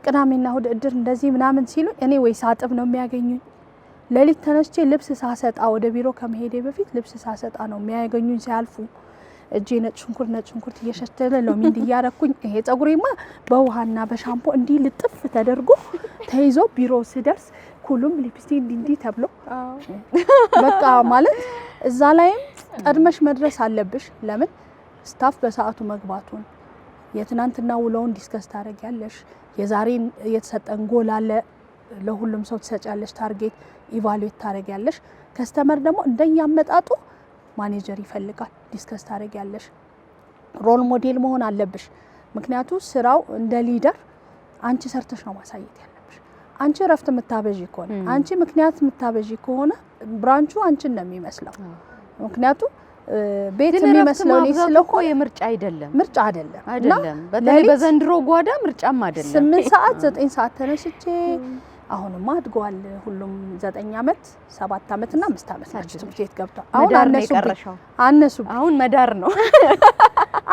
ቅዳሜና እሁድ እድር እንደዚህ ምናምን ሲሉ እኔ ወይ ሳጥብ ነው የሚያገኙኝ ለሊት ተነስቼ ልብስ ሳሰጣ ወደ ቢሮ ከመሄዴ በፊት ልብስ ሳሰጣ ነው የሚያገኙኝ ሲያልፉ እጄ ነጭ ሽንኩርት እየሸተለ ሎሚ እንዲያረኩኝ ይሄ ጸጉሬማ በውሃና በሻምፖ እንዲ ልጥፍ ተደርጎ ተይዞ ቢሮ ሲደርስ ሁሉም ሊፕስቲክ እንዲ ተብሎ በቃ ማለት እዛ ላይም ቀድመሽ መድረስ አለብሽ ለምን ስታፍ በሰዓቱ መግባቱን የትናንትና ውለውን ዲስከስ ታረጋለሽ የዛሬን የተሰጠን ጎል አለ ለሁሉም ሰው ተሰጫለሽ ታርጌት ኢቫሉዌት ታረጋለሽ ከስተመር ደግሞ እንደያመጣጡ ማኔጀር ይፈልጋል ዲስከስ ታረጋለሽ ሮል ሞዴል መሆን አለብሽ ምክንያቱም ስራው እንደ ሊደር አንቺ ሰርተሽ ነው ማሳየት ያለብሽ አንቺ ረፍት መታበጂ ከሆነ አንቺ ምክንያት መታበጂ ከሆነ ብራንቹ አንቺን ነው የሚመስለው ምክንያቱም ቤት የሚመስለው ነው ስለሆነ የምርጫ አይደለም በተለይ በዘንድሮ ጓዳ ምርጫም አይደለም 8 ሰዓት 9 ሰዓት ተነስቼ አሁንም አድጓል ሁሉም 9 አመት 7 አመት እና 5 አመት ትምህርት ቤት ገብቷል አሁን አነሱ አሁን መዳር ነው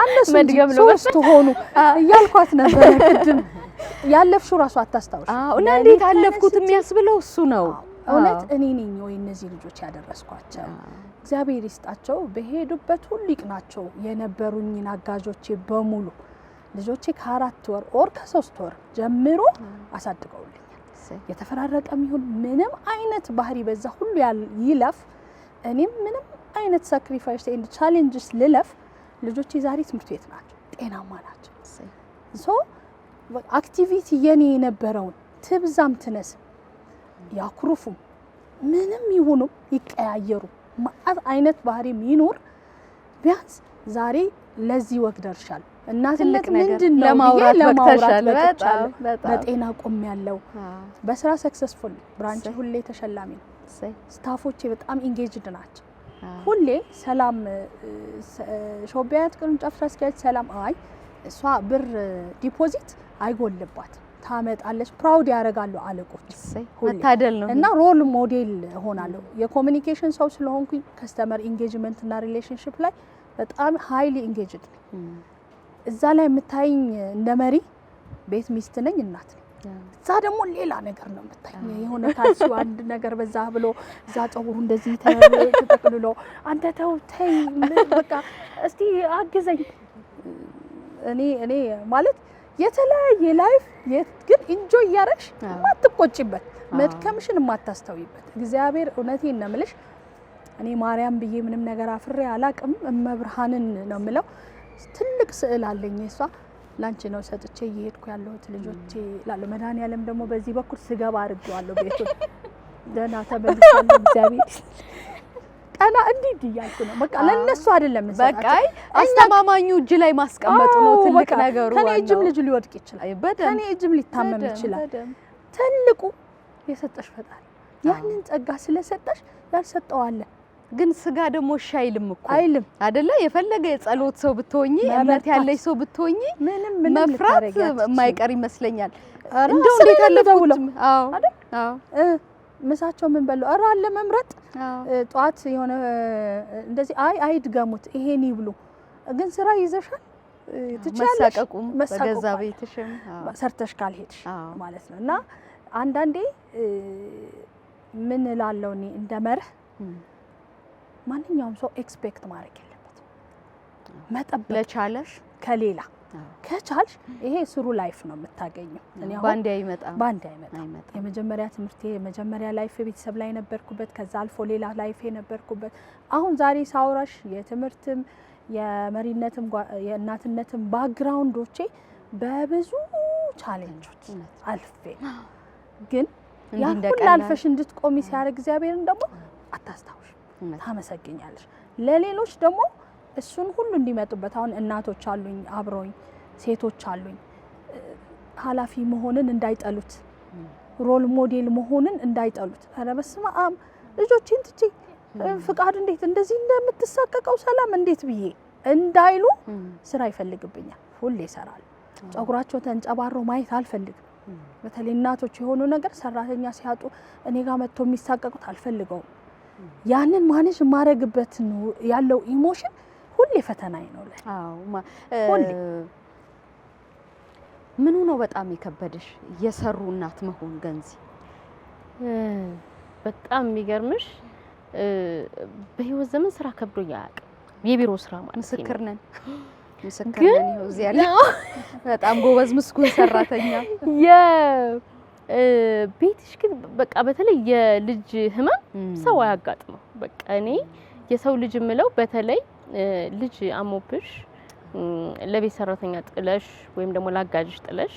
አነሱ መድገም ነው ሶስት ሆኑ እያልኳት ነበር ቅድም ያለፍሽው ራሱ አታስታውሽ እና እንዴት አለፍኩት የሚያስብለው እሱ ነው እውነት እኔ ነኝ ወይ እነዚህ ልጆች ያደረስኳቸው እግዚአብሔር ይስጣቸው በሄዱበት ሁሉ ይቅናቸው የነበሩኝን አጋዦቼ በሙሉ ልጆቼ ከ4 ወር ኦር ከ3 ወር ጀምሮ አሳድገውልኛል የተፈራረቀም ይሁን ምንም አይነት ባህሪ በዛ ሁሉ ይለፍ እኔም ምንም አይነት ሳክሪፋይስ ኤንድ ቻሌንጅስ ልለፍ ልጆቼ ዛሬ ትምህርት ቤት ናቸው ጤናማ ናቸው ሶ አክቲቪቲ የኔ የነበረውን ትብዛም ትነስ ያኩሩፉ ምንም ይሁኑ ይቀያየሩ ማአት አይነት ባህሪ ሚኖር ቢያንስ ዛሬ ለዚህ ወግ ደርሻል እናትነት ምንድነው ለማውራት በተሻለ በጤና ቆም ያለው በስራ ሰክሰስፉል ብራንች ሁሌ ተሸላሚ ነው ስታፎቼ በጣም ኢንጌጅድ ናቸው ሁሌ ሰላም ሾቢያት ቅርንጫፍ ስራ አስኪያጅ ሰላም አይ እሷ ብር ዲፖዚት አይጎልባት ታመጣለች ፕራውድ ያረጋሉ አለቆች መታደል ነው እና ሮል ሞዴል ሆናለሁ የኮሙኒኬሽን ሰው ስለሆንኩኝ ከስተመር ኢንጌጅመንት እና ሪሌሽንሺፕ ላይ በጣም ሃይሊ ኢንጌጅድ እዛ ላይ የምታይኝ እንደ መሪ ቤት ሚስት ነኝ እናት ነኝ እዛ ደግሞ ሌላ ነገር ነው የምታይኝ የሆነ ካልሲው አንድ ነገር በዛ ብሎ እዛ ጸጉሩ እንደዚህ ተጠቅልሎ አንተ ተው ተይ በቃ እስቲ አግዘኝ እኔ ማለት የተለያየ ላይፍ ግን ኢንጆይ ያረሽ ማትቆጭበት መድከምሽን ማታስተውይበት እግዚአብሔር እውነቴን ነው የምልሽ እኔ ማርያም ብዬ ምንም ነገር አፍሬ አላቅም እመብርሃንን ነው የምለው ትልቅ ስዕል አለኝ እሷ ላንቺ ነው ሰጥቼ እየሄድኩ ያለሁት ልጆቼ ላለው መድኃኒዓለም ደግሞ በዚህ በኩል ስገባ አድርጌዋለሁ ቤቱ ደህና ተበልቷል እግዚአብሔር ቀና እንዲድ ይያልኩ ነው በቃ ለነሱ አይደለም በቃ አስተማማኙ እጅ ላይ ማስቀመጡ ነው ትልቅ ነገሩ ከኔ እጅም ልጅ ሊወድቅ ይችላል ከኔ እጅም ሊታመም ይችላል ትልቁ የሰጠሽ ፈጣሪ ያንን ጸጋ ስለሰጠሽ ያልሰጠው አለ ግን ስጋ ደግሞ ሻይልም እኮ አይልም አይደለ የፈለገ የጸሎት ሰው ብትሆኚ እምነት ያለሽ ሰው ብትሆኚ ምንም መፍራት የማይቀር ይመስለኛል እንደው እንዴት አለፈውት አዎ ምሳቸው ምን በለው አራ አለ መምረጥ ጧት የሆነ እንደዚህ አይድገሙት ይሄን ይብሉ ግን ስራ ይዘሻል ትችያለሽ መሳቀቁም በገዛ ቤትሽም ሰርተሽ ካልሄድሽ ማለት ነው። እና አንዳንዴ ምን እላለሁ እኔ እንደ መርህ ማንኛውም ሰው ኤክስፔክት ማድረግ የለበትም መጠበቅ ለቻለሽ ከሌላ ከቻልሽ ይሄ ስሩ ላይፍ ነው የምታገኘው። እኔ አሁን ባንዴ አይመጣም የመጀመሪያ ትምህርቴ የመጀመሪያ ላይፍ ቤተሰብ ላይ ነበርኩበት፣ ከዛ አልፎ ሌላ ላይፍ ነበርኩበት። አሁን ዛሬ ሳውራሽ የትምህርትም የመሪነትም የእናትነትም ባክግራውንዶቼ በብዙ ቻሌንጆች አልፌ ግን ያን ሁሉ አልፈሽ እንድትቆሚ ሲያደርግ እግዚአብሔርን ደግሞ አታስታውሽ፣ ታመሰግኛለሽ። ለሌሎች ደግሞ እሱን ሁሉ እንዲመጡበት አሁን እናቶች አሉኝ አብሮኝ ሴቶች አሉኝ ኃላፊ መሆንን እንዳይጠሉት ሮል ሞዴል መሆንን እንዳይጠሉት ኧረ በስመ አብ ልጆቼን ትቼ ፍቃድ እንዴት እንደዚህ እንደምትሳቀቀው ሰላም እንዴት ብዬ እንዳይሉ ስራ ይፈልግብኛል። ሁሌ ይሰራል። ጸጉራቸው ተንጨባሮ ማየት አልፈልግም። በተለይ እናቶች የሆኑ ነገር ሰራተኛ ሲያጡ እኔ ጋር መጥቶ የሚሳቀቁት አልፈልገውም። ያንን ማኔጅ ማረግበት ያለው ኢሞሽን ሁሌ ፈተናዬ ነው። ሁሌ ምኑ ነው በጣም የከበደሽ የሰሩ እናት መሆን ገንዚ? በጣም የሚገርምሽ በህይወት ዘመን ስራ ከብዶኝ አያውቅም። የቢሮ ስራ ማለት ነው። ምስክር ነን ይኸው እዚህ ያለ በጣም ጎበዝ ምስጉን ሰራተኛ ቤትሽ ግን በቃ በተለይ የልጅ ህመም ሰው አያጋጥመው። በቃ እኔ የሰው ልጅ የምለው በተለይ ልጅ አሞብሽ ለቤት ሰራተኛ ጥለሽ ወይም ደግሞ ላጋጅሽ ጥለሽ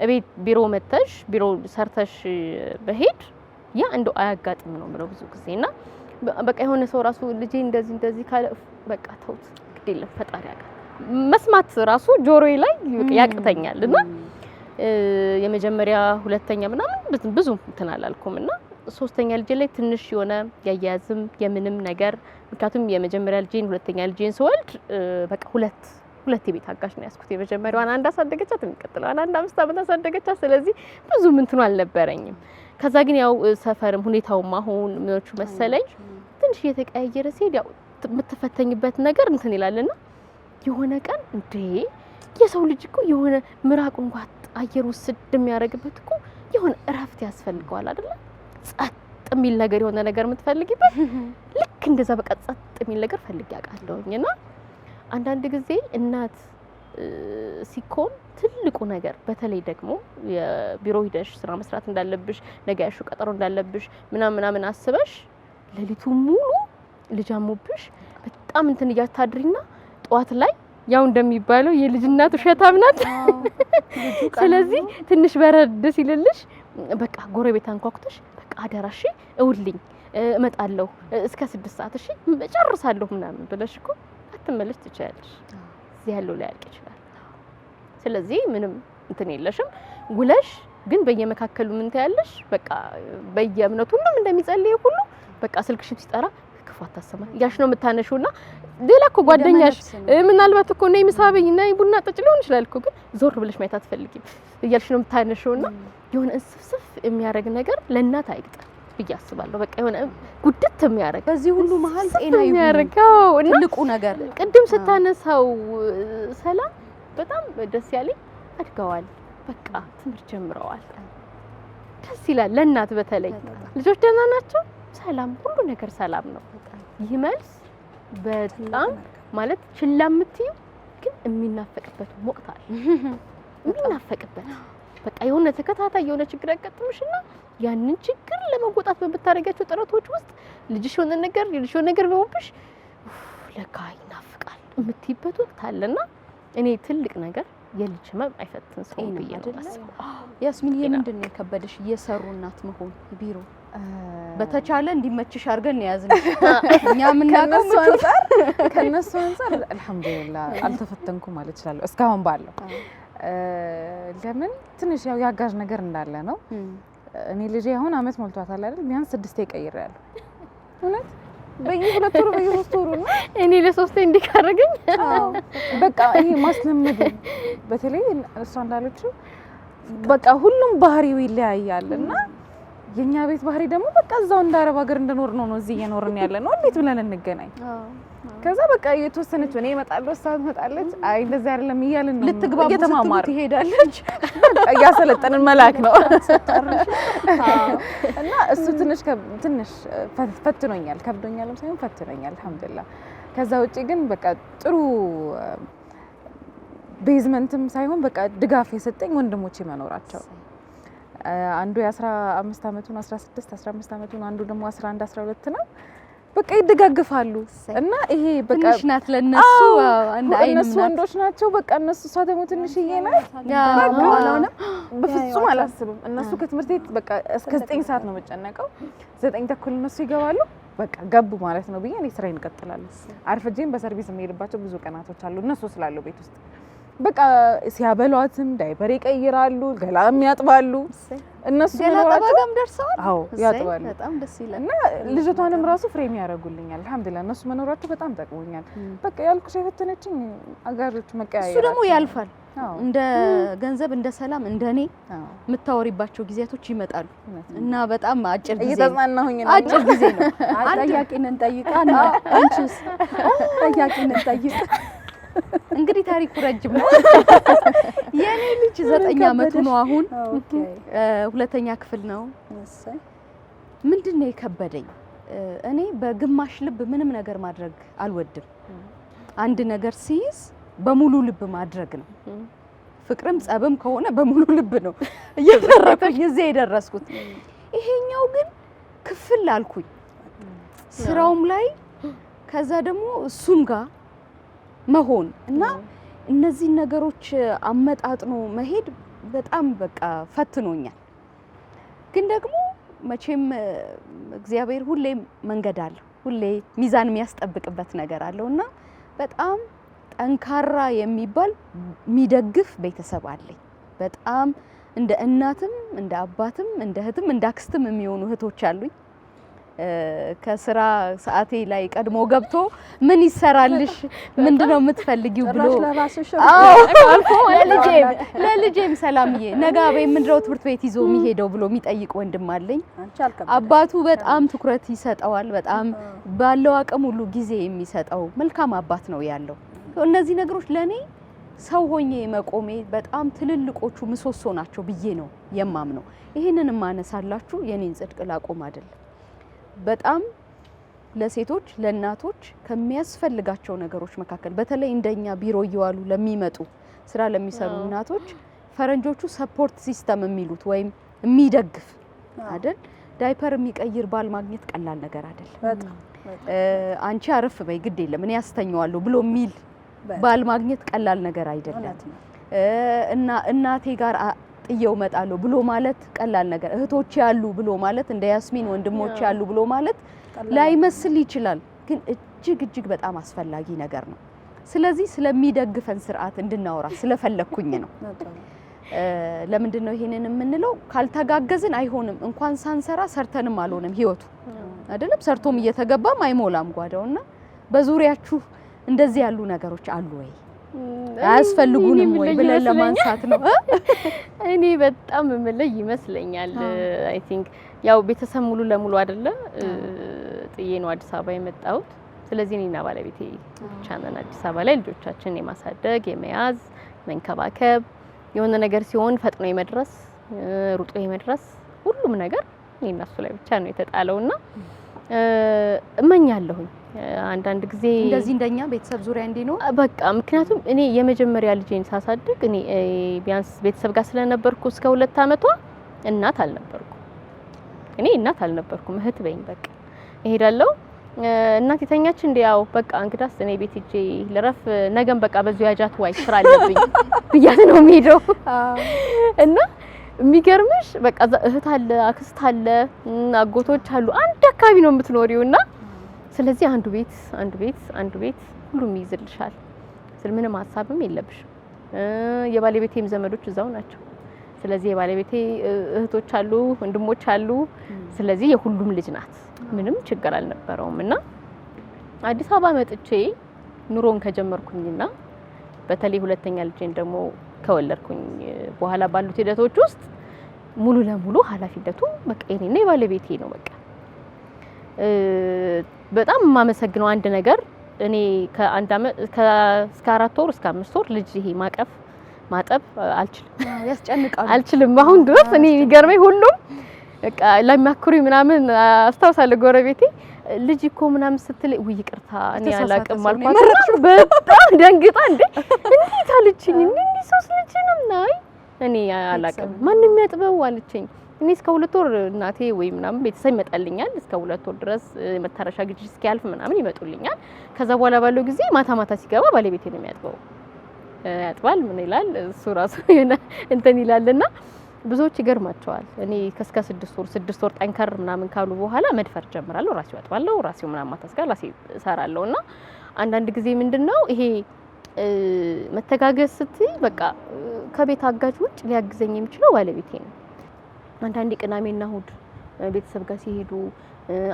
እቤት ቢሮ መተሽ ቢሮ ሰርተሽ በሄድ ያ እንደው አያጋጥም ነው የምለው ብዙ ጊዜና በቃ የሆነ ሰው ራሱ ልጄ እንደዚህ ካለ በቃ ተውት ግድ የለም ፈጣሪ ያውቃል መስማት ራሱ ጆሮዬ ላይ ያቅተኛልና የመጀመሪያ ሁለተኛ ምናምን ብዙ እንትን አላልኩምና ሶስተኛ ልጅ ላይ ትንሽ የሆነ ያያዝም የምንም ነገር ምክንያቱም የመጀመሪያ ልጄን ሁለተኛ ልጄን ስወልድ በቃ ሁለት የቤት አጋሽ ነው ያስኩት። የመጀመሪያዋን አንድ አሳደገቻት፣ የሚቀጥለዋን አንድ 5 ዓመት አሳደገቻት። ስለዚህ ብዙ ምንትኑ አልነበረኝም። ከዛ ግን ያው ሰፈርም ሁኔታውም አሁን ምኖቹ መሰለኝ ትንሽ እየተቀያየረ ሲሄድ ያው የምትፈተኝበት ነገር እንትን ይላልና የሆነ ቀን እንዴ የሰው ልጅ እኮ የሆነ ምራቁ እንኳን አየር ውስጥ የሚያደርግበት እኮ የሆነ እረፍት ያስፈልገዋል አይደል? ጸጥ የሚል ነገር የሆነ ነገር የምትፈልጊበት ልክ እንደዛ በቃ ጸጥ የሚል ነገር ፈልጊ ያውቃለሁኝና አንዳንድ ጊዜ እናት ሲኮን ትልቁ ነገር በተለይ ደግሞ የቢሮ ሂደሽ ስራ መስራት እንዳለብሽ ነገ ያሹ ቀጠሮ እንዳለብሽ ምናምን አስበሽ ለሊቱ ሙሉ ልጅ አሞብሽ በጣም እንትን እያታድሪና ጧት ላይ ያው እንደሚባለው የልጅ እናት ውሸታም ናት። ስለዚህ ትንሽ በረድ ሲልልሽ በቃ ጎረቤት አንኳኩተሽ በቃ አደራሽ እውልኝ እመጣለሁ እስከ 6 ሰዓት እሺ እጨርሳለሁ ምናምን ብለሽ እኮ አትመለስ ትችያለሽ። እዚህ ያለው ላይ ያልቅ ይችላል። ስለዚህ ምንም እንትን የለሽም ውለሽ ግን በየመካከሉ ምን ታያለሽ በቃ በየእምነቱ ሁሉም እንደሚጸልይ ሁሉ በቃ ስልክሽም ሲጠራ ክፉ አታሰማ ያሽ ነው የምታነሹና ሌላ እኮ ጓደኛሽ ምናልባት እኮ ነይ ምሳበኝ ነይ ቡና ጠጭ ሊሆን ይችላል እኮ ግን ዞር ብለሽ ማየት አትፈልጊም እያልሽ ነው የምታነሹና የሆነ እንስፍስፍ የሚያረግ ነገር ለእናት አይቅጠር ብዬ አስባለሁ። በቃ የሆነ ጉድት የሚያረግ በዚህ ሁሉ መሀል ጤና የሚያረጋው ትልቁ ነገር ቅድም ስታነሳው ሰላም በጣም ደስ ያለኝ አድገዋል። በቃ ትምህርት ጀምረዋል። ደስ ይላል። ለእናት በተለይ ልጆች ደህና ናቸው፣ ሰላም ሁሉ ነገር ሰላም ነው። ይህ መልስ በጣም ማለት ችላ የምትይው ግን የሚናፈቅበት ወቅት አለ። የሚናፈቅበት በቃ የሆነ ተከታታይ የሆነ ችግር ያጋጥምሽና ያንን ችግር ለመወጣት በምታረጋቸው ጥረቶች ውስጥ ልጅሽ የሆነ ነገር ቢሆንብሽ ለካ ይናፍቃል የምትይበት ወቅት አለና እኔ ትልቅ ነገር የልጅ ህመም አይፈትን ሰው ብዬ ነው የማስበው። ያስሚን ምንድን ነው የከበደሽ የሰሩ እናት መሆን? ቢሮ በተቻለ እንዲመችሽ አድርገን ያዝን እኛ ምናቀው ከነሱ አንፃር አልহামዱሊላህ አልተፈተንኩም ማለት ይችላል እስካሁን ባለው። ለምን ትንሽ ያው ያጋዥ ነገር እንዳለ ነው። እኔ ልጄ አሁን አመት ሞልቷታል አይደል? ቢያንስ 6 ይቀይራለሁ እውነት በየ2 ወሩ በየ3 ወሩ ነው እኔ ለ3 እንዲካረገኝ በቃ ይሄ ማስለመድ በተለይ እሷ እንዳለችው በቃ ሁሉም ባህሪው ይለያያልና የኛ ቤት ባህሪ ደግሞ በቃ እዛው እንዳረብ ሀገር እንደኖር ነው እዚህ እየኖርን ያለ ነው። እንዴት ብለን እንገናኝ? ከዛ በቃ የተወሰነች እኔ እመጣለሁ እሷ ትመጣለች። አይ እንደዛ አይደለም እያልን ነው ልትግባቡ እየተማማር ትሄዳለች። በቃ እያሰለጠንን መላክ ነው። እና እሱ ትንሽ ፈትኖኛል፣ ከብዶኛልም ሳይሆን ፈትኖኛል አልሐምዱሊላህ። ከዛ ውጪ ግን በቃ ጥሩ ቤዝመንትም ሳይሆን በቃ ድጋፍ የሰጠኝ ወንድሞቼ መኖራቸው። አንዱ የ15 አመቱን 16 15 አመቱን አንዱ ደግሞ 11 12 ነው። በቃ ይደጋግፋሉ እና ይሄ በቃ ትንሽ ናት ለነሱ አንድ አይንም እነሱ ወንዶች ናቸው። በቃ እነሱ እሷ ደግሞ ትንሽዬ ናት። አሁን በፍጹም አላስብም። እነሱ ከትምህርት ቤት በቃ እስከ 9 ሰዓት ነው የምጨነቀው። 9 ተኩል እነሱ ይገባሉ። በቃ ገቡ ማለት ነው ብዬ እኔ ስራዬን እቀጥላለሁ። አርፈጄም በሰርቪስ የሚሄድባቸው ብዙ ቀናቶች አሉ እነሱ ስላሉ ቤት ውስጥ በቃ ሲያበሏትም ዳይፐር ይቀይራሉ፣ ገላም ያጥባሉ። እነሱ ገላጣባጋም ደርሰዋል። አዎ ያጥባሉ። በጣም ደስ ይላል። እና ልጅቷንም ራሱ ፍሬም ያደርጉልኛል። አልሐምዱሊላህ እነሱ መኖራቸው በጣም ጠቅሞኛል። በቃ ያልኩሽ የፈተነችኝ አጋሮች መቀያየር እሱ ደግሞ ያልፋል። እንደ ገንዘብ እንደ ሰላም እንደኔ የምታወሪባቸው ጊዜያቶች ይመጣሉ እና በጣም አጭር ጊዜ እየተጽናናሁኝ ነው። አጭር ጊዜ ነው። ጠያቂንን ጠይቃ አንቺስ ጠያቂንን ጠይቃ እንግዲህ ታሪኩ ረጅም ነው። የኔ ልጅ 9 አመቱ ነው አሁን። ሁለተኛ ክፍል ነው። ምንድነው የከበደኝ? እኔ በግማሽ ልብ ምንም ነገር ማድረግ አልወድም። አንድ ነገር ሲይዝ በሙሉ ልብ ማድረግ ነው። ፍቅርም ጸብም ከሆነ በሙሉ ልብ ነው እየተረፈኝ እዚህ የደረስኩት። ይሄኛው ግን ክፍል አልኩኝ ስራውም ላይ ከዛ ደግሞ እሱም ጋር መሆን እና እነዚህ ነገሮች አመጣጥኖ መሄድ በጣም በቃ ፈትኖኛል። ግን ደግሞ መቼም እግዚአብሔር ሁሌ መንገድ አለው፣ ሁሌ ሚዛን የሚያስጠብቅበት ነገር አለውና በጣም ጠንካራ የሚባል የሚደግፍ ቤተሰብ አለኝ። በጣም እንደ እናትም እንደ አባትም እንደ እህትም እንደ አክስትም የሚሆኑ እህቶች አሉኝ። ከስራ ሰዓቴ ላይ ቀድሞ ገብቶ ምን ይሰራልሽ ምንድነው የምትፈልጊው ብሎ ለልጄም ሰላምዬ ነገ አበይ ምንድነው ትምህርት ቤት ይዞ የሚሄደው ብሎ የሚጠይቅ ወንድም አለኝ። አባቱ በጣም ትኩረት ይሰጠዋል። በጣም ባለው አቅም ሁሉ ጊዜ የሚሰጠው መልካም አባት ነው ያለው። እነዚህ ነገሮች ለኔ ሰው ሆኜ መቆሜ በጣም ትልልቆቹ ምሰሶ ናቸው ብዬ ነው የማምነው። ይሄንን ማነሳላችሁ የኔን ጽድቅ ላቆም አይደለም። በጣም ለሴቶች ለእናቶች ከሚያስፈልጋቸው ነገሮች መካከል በተለይ እንደኛ ቢሮ እየዋሉ ለሚመጡ ስራ ለሚሰሩ እናቶች ፈረንጆቹ ሰፖርት ሲስተም የሚሉት ወይም የሚደግፍ አይደል፣ ዳይፐር የሚቀይር ባል ማግኘት ቀላል ነገር አይደለም። አንቺ አረፍ በይ ግድ የለም እኔ ያስተኛዋለሁ ብሎ የሚል ባል ማግኘት ቀላል ነገር አይደለም። እና እናቴ ጋር ጥየው መጣለሁ ብሎ ማለት ቀላል ነገር፣ እህቶች ያሉ ብሎ ማለት እንደ ያስሚን ወንድሞች ያሉ ብሎ ማለት ላይመስል ይችላል፣ ግን እጅግ በጣም አስፈላጊ ነገር ነው። ስለዚህ ስለሚደግፈን ስርዓት እንድናወራ ስለፈለኩኝ ነው። ለምንድን ነው ይሄንን የምንለው? ካልተጋገዝን አይሆንም። እንኳን ሳንሰራ ሰርተንም አልሆነም ህይወቱ አይደለም። ሰርቶም እየተገባም አይሞላም ጓዳውና በዙሪያችሁ እንደዚህ ያሉ ነገሮች አሉ ወይ አያስፈልጉንም ወይ ብለን ለማንሳት ነው። እኔ በጣም የምልህ ይመስለኛል። አይ ቲንክ ያው ቤተሰብ ሙሉ ለሙሉ አይደለ ጥዬ ነው አዲስ አበባ የመጣሁት። ስለዚህ እኔና ባለቤቴ ብቻ ነን አዲስ አበባ ላይ ልጆቻችንን የማሳደግ የመያዝ መንከባከብ፣ የሆነ ነገር ሲሆን ፈጥኖ የመድረስ ሩጦ የመድረስ ሁሉም ነገር እኔና እሱ ላይ ብቻ ነው የተጣለውና እመኛለሁኝ አንዳንድ ጊዜ እንደዚህ እንደኛ ቤተሰብ ዙሪያ እንዲኖር በቃ። ምክንያቱም እኔ የመጀመሪያ ልጄን ሳሳድግ እኔ ቢያንስ ቤተሰብ ጋር ስለነበርኩ እስከ 2 አመቷ እናት አልነበርኩም። እህት በይኝ በቃ እሄዳለሁ። እናት የተኛች እንደ ያው በቃ እንግዳስ እኔ ቤት ሂጄ ልረፍ፣ ነገም በቃ በዚሁ ያጃት ዋይ ስራ አለብኝ ብያት ነው የምሄደው። እና የሚገርምሽ በቃ እህት አለ፣ አክስት አለ፣ አጎቶች አሉ። አንድ አካባቢ ነው የምትኖሪውና ስለዚህ አንዱ ቤት ሁሉም ይይዝልሻል። ምንም ሀሳብም የለብሽም። የባለቤቴም ዘመዶች እዛው ናቸው። ስለዚህ የባለቤቴ እህቶች አሉ፣ ወንድሞች አሉ። ስለዚህ የሁሉም ልጅ ናት። ምንም ችግር አልነበረውም። እና አዲስ አበባ መጥቼ ኑሮን ከጀመርኩኝና በተለይ ሁለተኛ ልጄን ደግሞ ከወለድኩኝ በኋላ ባሉት ሂደቶች ውስጥ ሙሉ ለሙሉ ኃላፊነቱ በቃ የኔና የባለቤቴ ነው። በቃ በጣም የማመሰግነው አንድ ነገር እኔ ከአንድ አመት እስከ 4 ወር እስከ 5 ወር ልጅ ይሄ ማጠብ አልችልም። ያስጨንቃሉ። አልችልም አሁን ድረስ እኔ የሚገርመኝ ሁሉም በቃ ለማክሩኝ ምናምን አስታውሳለሁ። ጎረቤቴ ልጅ እኮ ምናምን ስትል ውይ ይቅርታ እኔ አላቅም አልኳት። በጣም ደንግጣ እንዴት አለችኝ። እንዴ ሶስት ልጅ ነው ናይ እኔ አላቅም ማንም የሚያጥበው አለችኝ። እኔ እስከ 2 ወር እናቴ ወይ ምናምን ቤተሰብ ይመጣልኛል። እስከ 2 ወር ድረስ መታረሻ ግጅ እስኪያልፍ ምናምን ይመጡልኛል። ከዛ በኋላ ባለው ጊዜ ማታ ሲገባ ባለቤቴ ነው የሚያጥበው። ያጥባል ምን ይላል እሱ ራሱ እንትን ይላልና ብዙዎች ይገርማቸዋል። እኔ ከስከ 6 ወር ጠንከር ምናምን ካሉ በኋላ መድፈር ጀምራለሁ። ራሴው አጥባለሁ፣ ራሴው ምናምን ማታስጋር ራሴ እሰራለሁና አንዳንድ ጊዜ ምንድነው ይሄ መተጋገዝ ስትይ በቃ ከቤት አጋዥ ውጭ ሊያግዘኝ የሚችለው ባለቤቴ ነው። አንዳንዴ ቅዳሜና እሁድ ቤተሰብ ጋር ሲሄዱ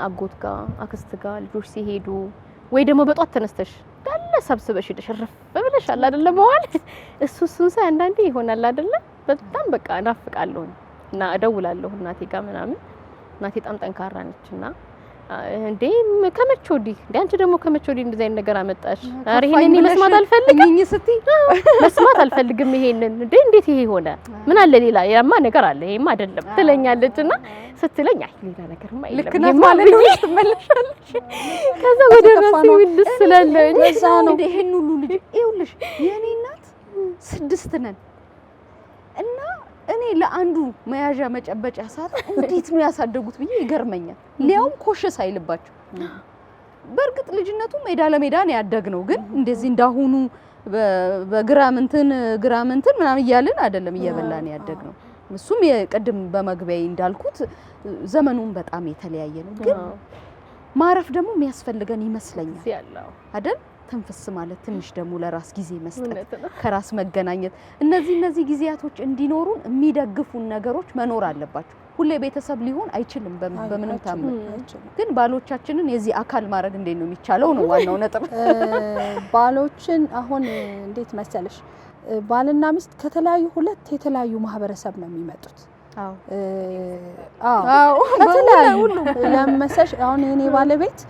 አጎት ጋር አክስት ጋር ልጆች ሲሄዱ ወይ ደግሞ በጧት ተነስተሽ ዳለ ሰብስበሽ ሄደሽ ረፍ ብለሽ አለ አይደለ በኋላ እሱን ሳይ አንዳንዴ ይሆናል አይደለ በጣም በቃ እናፍቃለሁ እና እደውላለሁ እናቴ ጋር ምናምን። እናቴ በጣም ጠንካራ ነችና እንዴ ከመቼ ወዲህ እንዴ አንቺ ደግሞ ከመቼ ወዲህ እንደዚህ አይነት ነገር አመጣሽ? አረ ይሄንን መስማት አልፈልግም መስማት አልፈልግም ይሄንን እንዴ እንዴት ይሄ ሆነ? ምን አለ ሌላ ያማ ነገር አለ ይሄማ አይደለም ትለኛለችና ስትለኝ አይ ሌላ ነገርማ የለም ማለት ነው ትመለሻለሽ። ከዛ ወደ ራሴ ልስ ስለለኝ እዛ ነው ይሄን ሁሉ ልጅ ይኸውልሽ የኔ እናት 6 ነን እና እኔ ለአንዱ መያዣ መጨበጫ ሳጣ እንዴት ነው ያሳደጉት ብዬ ይገርመኛል። ሊያውም ኮሽ ሳይልባቸው በርግጥ ልጅነቱ ሜዳ ለሜዳ ነው ያደግነው፣ ግን እንደዚህ እንዳሁኑ በግራምንትን ምናምን እያልን አይደለም እየበላን ያደግነው። እሱም የቀድም በመግቢያዬ እንዳልኩት ዘመኑን በጣም የተለያየ ነው። ግን ማረፍ ደግሞ የሚያስፈልገን ይመስለኛል አይደል? ተንፈስ ማለት ትንሽ ደግሞ ለራስ ጊዜ መስጠት፣ ከራስ መገናኘት፣ እነዚህ ጊዜያቶች እንዲኖሩን የሚደግፉን ነገሮች መኖር አለባቸው። ሁሌ ቤተሰብ ሊሆን አይችልም በምንም ታምር። ግን ባሎቻችንን የዚህ አካል ማድረግ እንዴት ነው የሚቻለው ነው ዋናው ነጥብ። ባሎችን አሁን እንዴት መሰለሽ ባልና ሚስት ከተለያዩ ሁለት የተለያዩ ማህበረሰብ ነው የሚመጡት። አዎ ከተለያዩ ለምሳሌ አሁን የኔ ባለቤት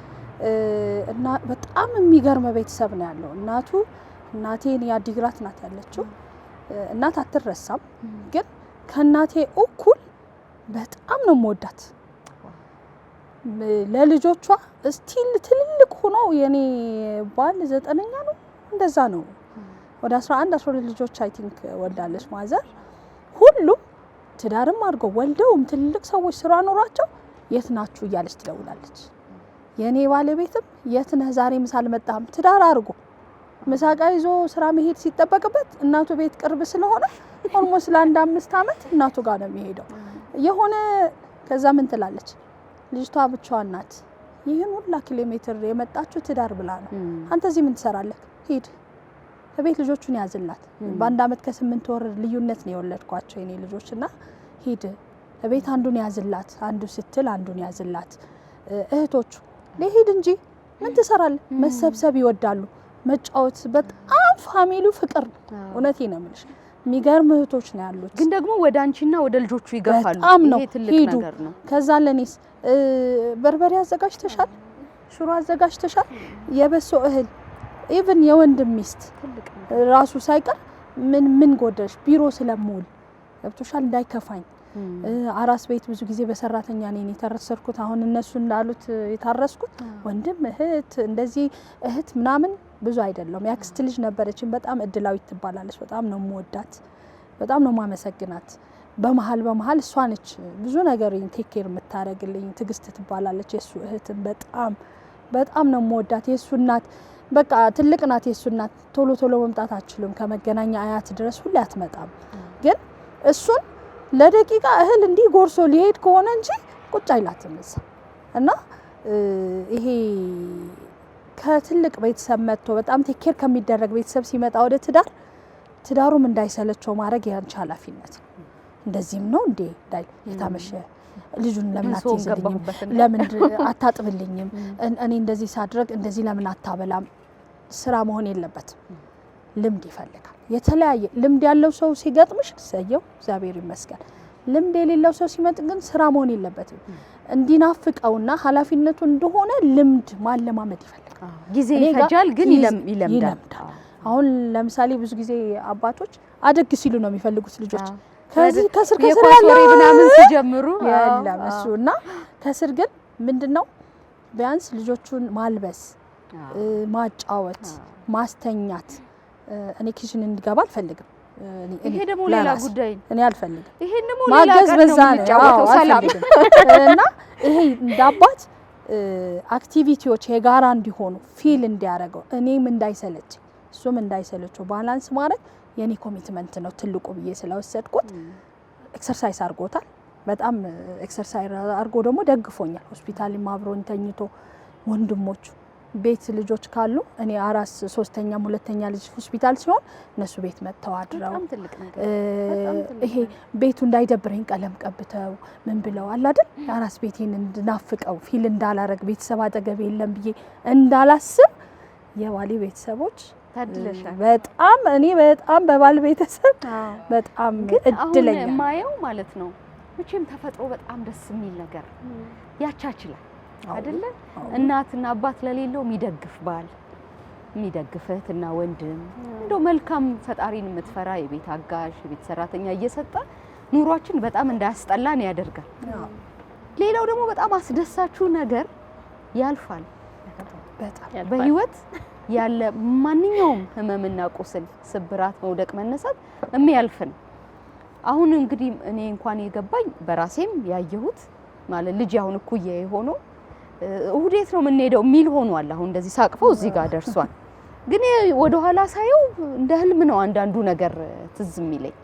እና በጣም የሚገርም ቤተሰብ ነው ያለው። እናቴን ያዲግራት ናት ያለችው። እናት አትረሳም፣ ግን ከእናቴ እኩል በጣም ነው የምወዳት። ለልጆቿ ስቲል ትልልቅ ሆኖ የኔ ባል 9ኛ ነው እንደዛ ነው ወደ 11-12 ልጆች አይ ቲንክ ወልዳለች ማዘር። ሁሉም ትዳርም አድርገው ወልደውም ትልልቅ ሰዎች ስራ ኖሯቸው የት ናችሁ እያለች ትደውላለች። የኔ ባለቤትም የት ነህ ዛሬ ምሳ አልመጣህም? ትዳር አድርጎ ምሳቃ ይዞ ስራ መሄድ ሲጠበቅበት እናቱ ቤት ቅርብ ስለሆነ ኦልሞስት ለ1-5 አመት እናቱ ጋር ነው የሚሄደው። የሆነ ከዛ ምን ትላለች ልጅቷ ብቻዋን ናት፣ ይሄን ሁላ ኪሎ ሜትር የመጣችው ትዳር ብላ ነው። አንተ እዚህ ምን ትሰራለህ? ሂድ ከቤት ልጆቹን ያዝላት። በ1 አመት ከ8 ወር ልዩነት ነው የወለድኳቸው የኔ ልጆችና ሂድ ከቤት አንዱን ያዝላት፣ አንዱ ስትል አንዱን ያዝላት። እህቶቹ ለሄድ እንጂ ምን ትሰራለህ? መሰብሰብ ይወዳሉ፣ መጫወት በጣም ፋሚሊው ፍቅር ነው። እውነቴን ነው የምልሽ የሚገርም እህቶች ነው ያሉት። ግን ደግሞ ወደ አንቺና ወደ ልጆቹ ይገፋሉ። ይሄ ትልቅ ነገር ነው። ከዛ ለኔስ በርበሬ አዘጋጅተሻል፣ ሽሮ አዘጋጅተሻል፣ የበሶ እህል ኢቭን የወንድም ሚስት ራሱ ሳይቀር ምን ጎደልሽ? ቢሮ ስለምውል ገብቶሻል እንዳይከፋኝ። አራስ ቤት ብዙ ጊዜ በሰራተኛ ነኝ የተረሰርኩት። አሁን እነሱ እንዳሉት የታረስኩት ወንድም እህት እንደዚህ እህት ምናምን ብዙ አይደለም። ያክስት ልጅ ነበረችን በጣም እድላዊት ትባላለች። በጣም ነው የምወዳት፣ በጣም ነው የማመሰግናት። በመሃል እሷ ነች ብዙ ነገር ቴክ ኬር የምታረግልኝ። ትግስት ትባላለች የሱ እህት። በጣም ነው የምወዳት። የሱ እናት በቃ ትልቅ ናት። የሱ እናት ቶሎ መምጣት አትችልም። ከመገናኛ አያት ድረስ ሁሌ አትመጣም። ግን እሱን ለደቂቃ እህል እንዲህ ጎርሶ ሊሄድ ከሆነ እንጂ ቁጭ አይላትም እዛ። እና ይሄ ከትልቅ ቤተሰብ መጥቶ በጣም ቴክ ኬር ከሚደረግ ቤተሰብ ሲመጣ ወደ ትዳሩም እንዳይሰለቸው ማድረግ ያንቺ ኃላፊነት ነው። እንደዚህም ነው እንዴ ዳይ የታመሸ ልጁን ለምን አትይዝልኝም? ለምን አታጥብልኝም? እኔ እንደዚህ ሳድርግ እንደዚህ ለምን አታበላም? ስራ መሆን የለበትም። ልምድ ይፈልጋል። የተለያየ ልምድ ያለው ሰው ሲገጥምሽ ሰየው እግዚአብሔር ይመስገን። ልምድ የሌለው ሰው ሲመጥ ግን ስራ መሆን የለበትም። እንዲናፍቀውና ኃላፊነቱ እንደሆነ ልምድ ማለማመድ ይፈልጋል። ጊዜ ይፈጃል ግን ይለምዳል። አሁን ለምሳሌ ብዙ ጊዜ አባቶች አደግ ሲሉ ነው የሚፈልጉት ልጆች ከዚህ ከስር ያለ ምናምን ሲጀምሩ ያለም እሱና ከስር ግን ምንድነው ቢያንስ ልጆቹን ማልበስ ማጫወት ማስተኛት እኔ ኪችን እንዲገባ አልፈልግም። ይሄ ደግሞ ሌላ ጉዳይ እኔ አልፈልግም። ይሄ ደግሞ ሌላ ማገዝ በዛ ነው ሰላም እና ይሄ እንዳባት አክቲቪቲዎች የጋራ እንዲሆኑ ፊል እንዲያረጋው እኔም እንዳይሰለች እሱም እንዳይሰለቸው ባላንስ ማድረግ የኔ ኮሚትመንት ነው ትልቁ ብዬ ስለወሰድኩት ኤክሰርሳይዝ አድርጎታል። በጣም ኤክሰርሳይዝ አድርጎ ደግሞ ደግፎኛል። ሆስፒታል ማብሮኝ ተኝቶ ወንድሞቹ ቤት ልጆች ካሉ እኔ አራስ ሶስተኛም ሁለተኛ ልጅ ሆስፒታል ሲሆን እነሱ ቤት መተው አድረው ይሄ ቤቱ እንዳይደብረኝ ቀለም ቀብተው ምን ብለው አለ አይደል አራስ ቤቴን እንድናፍቀው ፊል እንዳላረግ ቤተሰብ አጠገብ የለም ብዬ እንዳላስብ የዋሊ ቤተሰቦች ታድለሻል። በጣም እኔ በጣም በባል ቤተሰብ በጣም እድለኛ አሁን ማየው ማለት ነው። መቼም ተፈጥሮ በጣም ደስ የሚል ነገር ያቻችላል አይደለ? እናትና አባት ለሌለው የሚደግፍ ባል የሚደግፍ እህትና ወንድም እንደው መልካም ፈጣሪን የምትፈራ የቤት አጋዥ የቤት ሰራተኛ እየሰጠ ኑሯችን በጣም እንዳያስጠላን ያደርጋል። ሌላው ደግሞ በጣም አስደሳችሁ ነገር ያልፋል። በጣም በህይወት ያለ ማንኛውም ህመምና ቁስል ስብራት መውደቅ መነሳት የሚያልፍ ነው። አሁን እንግዲህ እኔ እንኳን የገባኝ በራሴም ያየሁት ማለት ልጅ አሁን እኩያዬ ሆኖ እሁዴት ነው የምንሄደው ሚል ሆኗል። አሁን እንደዚህ ሳቅፈው እዚህ ጋር ደርሷል። ግን ወደ ኋላ ሳየው እንደ ህልም ነው አንዳንዱ ነገር ትዝ የሚለኝ።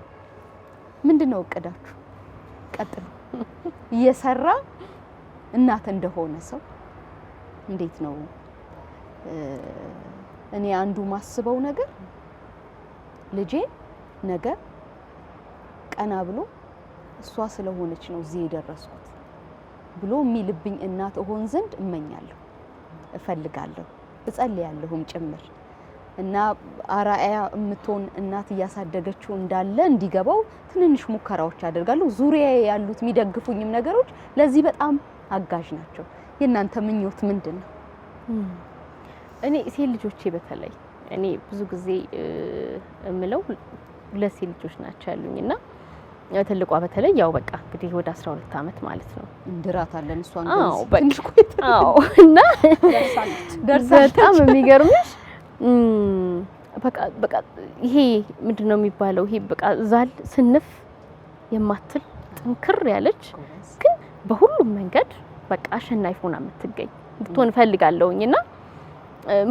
ምንድነው እቅዳችሁ? ቀጥሉ እየሰራ እናት እንደሆነ ሰው እንዴት ነው? እኔ አንዱ ማስበው ነገር ልጄ ነገር ቀና ብሎ እሷ ስለሆነች ነው እዚህ የደረስኩት ብሎ የሚልብኝ እናት እሆን ዘንድ እመኛለሁ፣ እፈልጋለሁ፣ እጸልያለሁም ጭምር እና አራያ የምትሆን እናት እያሳደገችው እንዳለ እንዲገባው ትንንሽ ሙከራዎች አደርጋለሁ። ዙሪያዬ ያሉት የሚደግፉኝም ነገሮች ለዚህ በጣም አጋዥ ናቸው። የእናንተ ምኞት ምንድነው? እኔ ሴት ልጆቼ በተለይ እኔ ብዙ ጊዜ እምለው ለሴት ልጆች ናቸው ያሉኝና ትልቋ በተለይ ያው በቃ እንግዲህ ወደ 12 አመት ማለት ነው እንድራታለን እሷን ትንሽ ቆይታ እና በጣም የሚገርምሽ በቃ ይሄ ምንድነው የሚባለው ይሄ በቃ ዛል ስንፍ የማትል ጥንክር ያለች ግን በሁሉም መንገድ በቃ አሸናፊ ሆና የምትገኝ እንድትሆን ፈልጋለሁኝና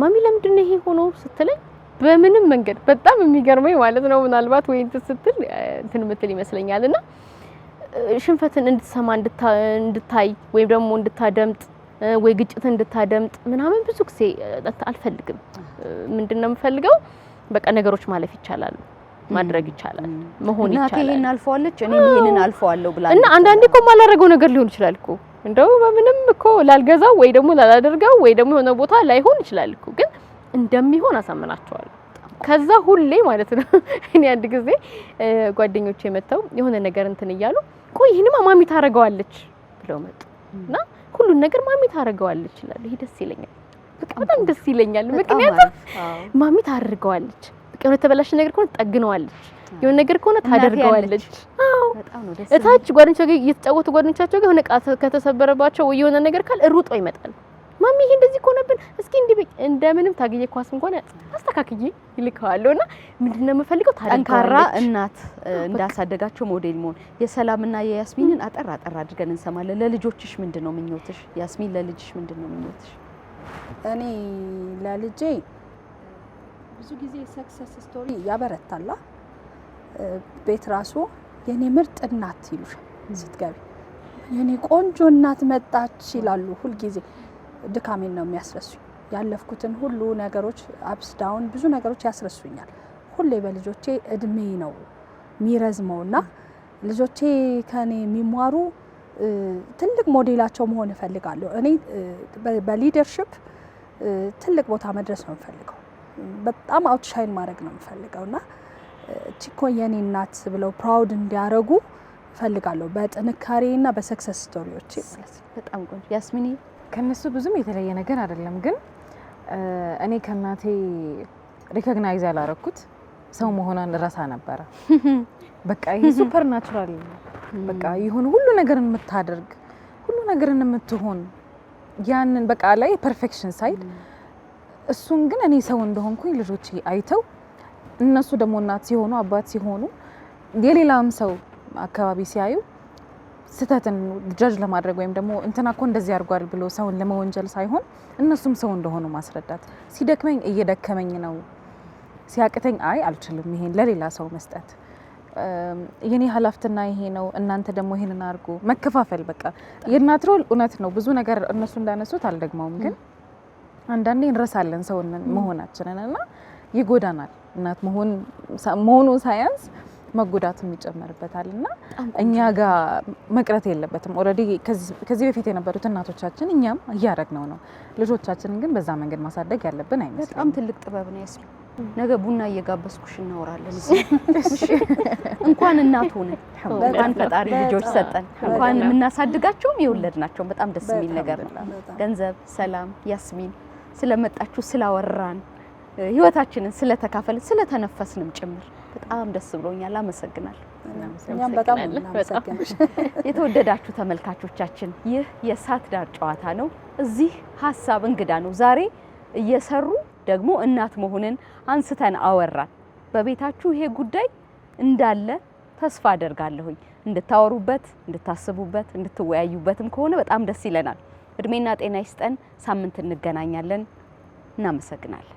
ማሚ ለምንድን ነው ይሄ ሆኖ ስትለኝ በምንም መንገድ በጣም የሚገርመኝ ማለት ነው ምናልባት ወይ ስትል እንትን ምትል ይመስለኛልና ሽንፈትን እንድትሰማ እንድታይ ወይ ደግሞ እንድታደምጥ ወይ ግጭት እንድታደምጥ ምናምን ብዙ ጊዜ አልፈልግም። ምንድነው የምፈልገው በቃ ነገሮች ማለፍ ይቻላል፣ ማድረግ ይቻላል፣ መሆን ይቻላል። እናቴ ይሄን አልፈዋለች እኔም ይሄንን አልፈዋለሁ ብላ እና አንዳንዴ እኮ ማላረገው ነገር ሊሆን ይችላል እኮ እንደው በምንም እኮ ላልገዛው ወይ ደግሞ ላላደርገው ወይ ደግሞ የሆነ ቦታ ላይሆን ይችላል እኮ ግን እንደሚሆን አሳምናቸዋለሁ። ከዛ ሁሌ ማለት ነው እኔ አንድ ጊዜ ጓደኞቼ መተው የሆነ ነገር እንትን እያሉ ቆይ ይሄንማ ማሚ ታረጋዋለች ብለው መጡ እና ሁሉን ነገር ማሚ ታረጋዋለች ይላሉ። ይሄ ደስ ይለኛል፣ በጣም ደስ ይለኛል። ምክንያቱም ማሚ ታረጋዋለች፣ በቃ የተበላሽ ነገር ከሆነ ጠግነዋለች፣ የሆነ ነገር ከሆነ ታደርገዋለች። አዎ በጣም ነው ደስ እታች ጓደኞቻቸው እየተጫወቱ ጓደኞቻቸው ጋር የሆነ ከተሰበረባቸው ወይ የሆነ ነገር ካል ሩጦ ይመጣል። ማሚ ይሄ እንደዚህ ኮነብን እስኪ እንደምንም ታገየ ኳስ እንኳን አስተካክዬ ይልካዋለውና ምንድነው የምፈልገው ጠንካራ እናት እንዳሳደጋቸው ሞዴል መሆን። የሰላምና የያስሚንን አጠር አድርገን እንሰማለን። ለልጆችሽ ምንድነው ምኞትሽ? ያስሚን ለልጅሽ ምንድነው ምኞትሽ? እኔ ለልጄ ብዙ ጊዜ ሰክሰስ ስቶሪ ያበረታላ ቤት ራሱ የኔ ምርጥ እናት ይሉሻል ስትገቢ፣ የኔ ቆንጆ እናት መጣች ይላሉ ሁሉ ጊዜ። ድካሜን ነው የሚያስረሱኝ። ያለፍኩትን ሁሉ ነገሮች አፕስ ዳውን ብዙ ነገሮች ያስረሱኛል። ሁሌ በልጆቼ እድሜ ነው የሚረዝመውና ልጆቼ ከኔ የሚማሩ ትልቅ ሞዴላቸው መሆን እፈልጋለሁ። እኔ በሊደርሺፕ ትልቅ ቦታ መድረስ ነው የምፈልገው። በጣም አውትሻይን ማድረግ ነው የምፈልገውና ቺኮ የኔ እናት ብለው ፕራውድ እንዲያረጉ እፈልጋለሁ በጥንካሬና በሰክሰስ ስቶሪዎች ማለት ነው። በጣም ቆንጆ። ያስሚኒ ከነሱ ብዙም የተለየ ነገር አይደለም፣ ግን እኔ ከእናቴ ሪኮግናይዝ ያላረኩት ሰው መሆኗን ረሳ ነበረ። በቃ ይሄ ሱፐር ናቹራል በቃ ይሁን ሁሉ ነገር የምታደርግ ሁሉ ነገር የምትሆን ያንን በቃ ላይ ፐርፌክሽን ሳይድ እሱን ግን እኔ ሰው እንደሆንኩኝ ልጆቼ አይተው እነሱ ደግሞ እናት ሲሆኑ አባት ሲሆኑ የሌላም ሰው አካባቢ ሲያዩ ስተትን ጀጅ ለማድረግ ወይም ደግሞ እንትና እኮ እንደዚህ አድርጓል ብሎ ሰውን ለመወንጀል ሳይሆን እነሱም ሰው እንደሆኑ ማስረዳት። ሲደክመኝ እየደከመኝ ነው፣ ሲያቅተኝ አይ አልችልም ይሄን ለሌላ ሰው መስጠት የኔ ኃላፊነትና ይሄ ነው፣ እናንተ ደግሞ ይሄንን አድርጉ። መከፋፈል በቃ የእናት ሮል እውነት ነው። ብዙ ነገር እነሱ እንዳነሱት አልደግመውም፣ ግን አንዳንዴ እንረሳለን ሰው መሆናችንን እና ይጎዳናል። እናት መሆኑ ሳያንስ መጎዳትም ይጨመርበታል እና እኛ ጋር መቅረት የለበትም። ኦልሬዲ ከዚህ በፊት የነበሩት እናቶቻችን እኛም እያደረግነው ነው። ልጆቻችንን ግን በዛ መንገድ ማሳደግ ያለብን አይመስልም። በጣም ትልቅ ጥበብ ነው ያስሉ። ነገ ቡና እየጋበዝኩሽ እናወራለን። እንኳን እናት ሆነ እንኳን ፈጣሪ ልጆች ሰጠን፣ እንኳን የምናሳድጋቸውም የወለድናቸውም በጣም ደስ የሚል ነገር ነው። ገንዘብ፣ ሰላም፣ ያስሚን ስለመጣችሁ ስላወራን ህይወታችንን ስለተካፈልን ስለተነፈስንም ጭምር በጣም ደስ ብሎኛል። አመሰግናለሁ። እኛም በጣም እናመሰግናለን። የተወደዳችሁ ተመልካቾቻችን ይህ የእሳት ዳር ጨዋታ ነው። እዚህ ሀሳብ እንግዳ ነው። ዛሬ እየሰሩ ደግሞ እናት መሆንን አንስተን አወራን። በቤታችሁ ይሄ ጉዳይ እንዳለ ተስፋ አደርጋለሁኝ። እንድታወሩበት፣ እንድታስቡበት፣ እንድትወያዩበትም ከሆነ በጣም ደስ ይለናል። እድሜና ጤና ይስጠን። ሳምንት እንገናኛለን። እናመሰግናለን።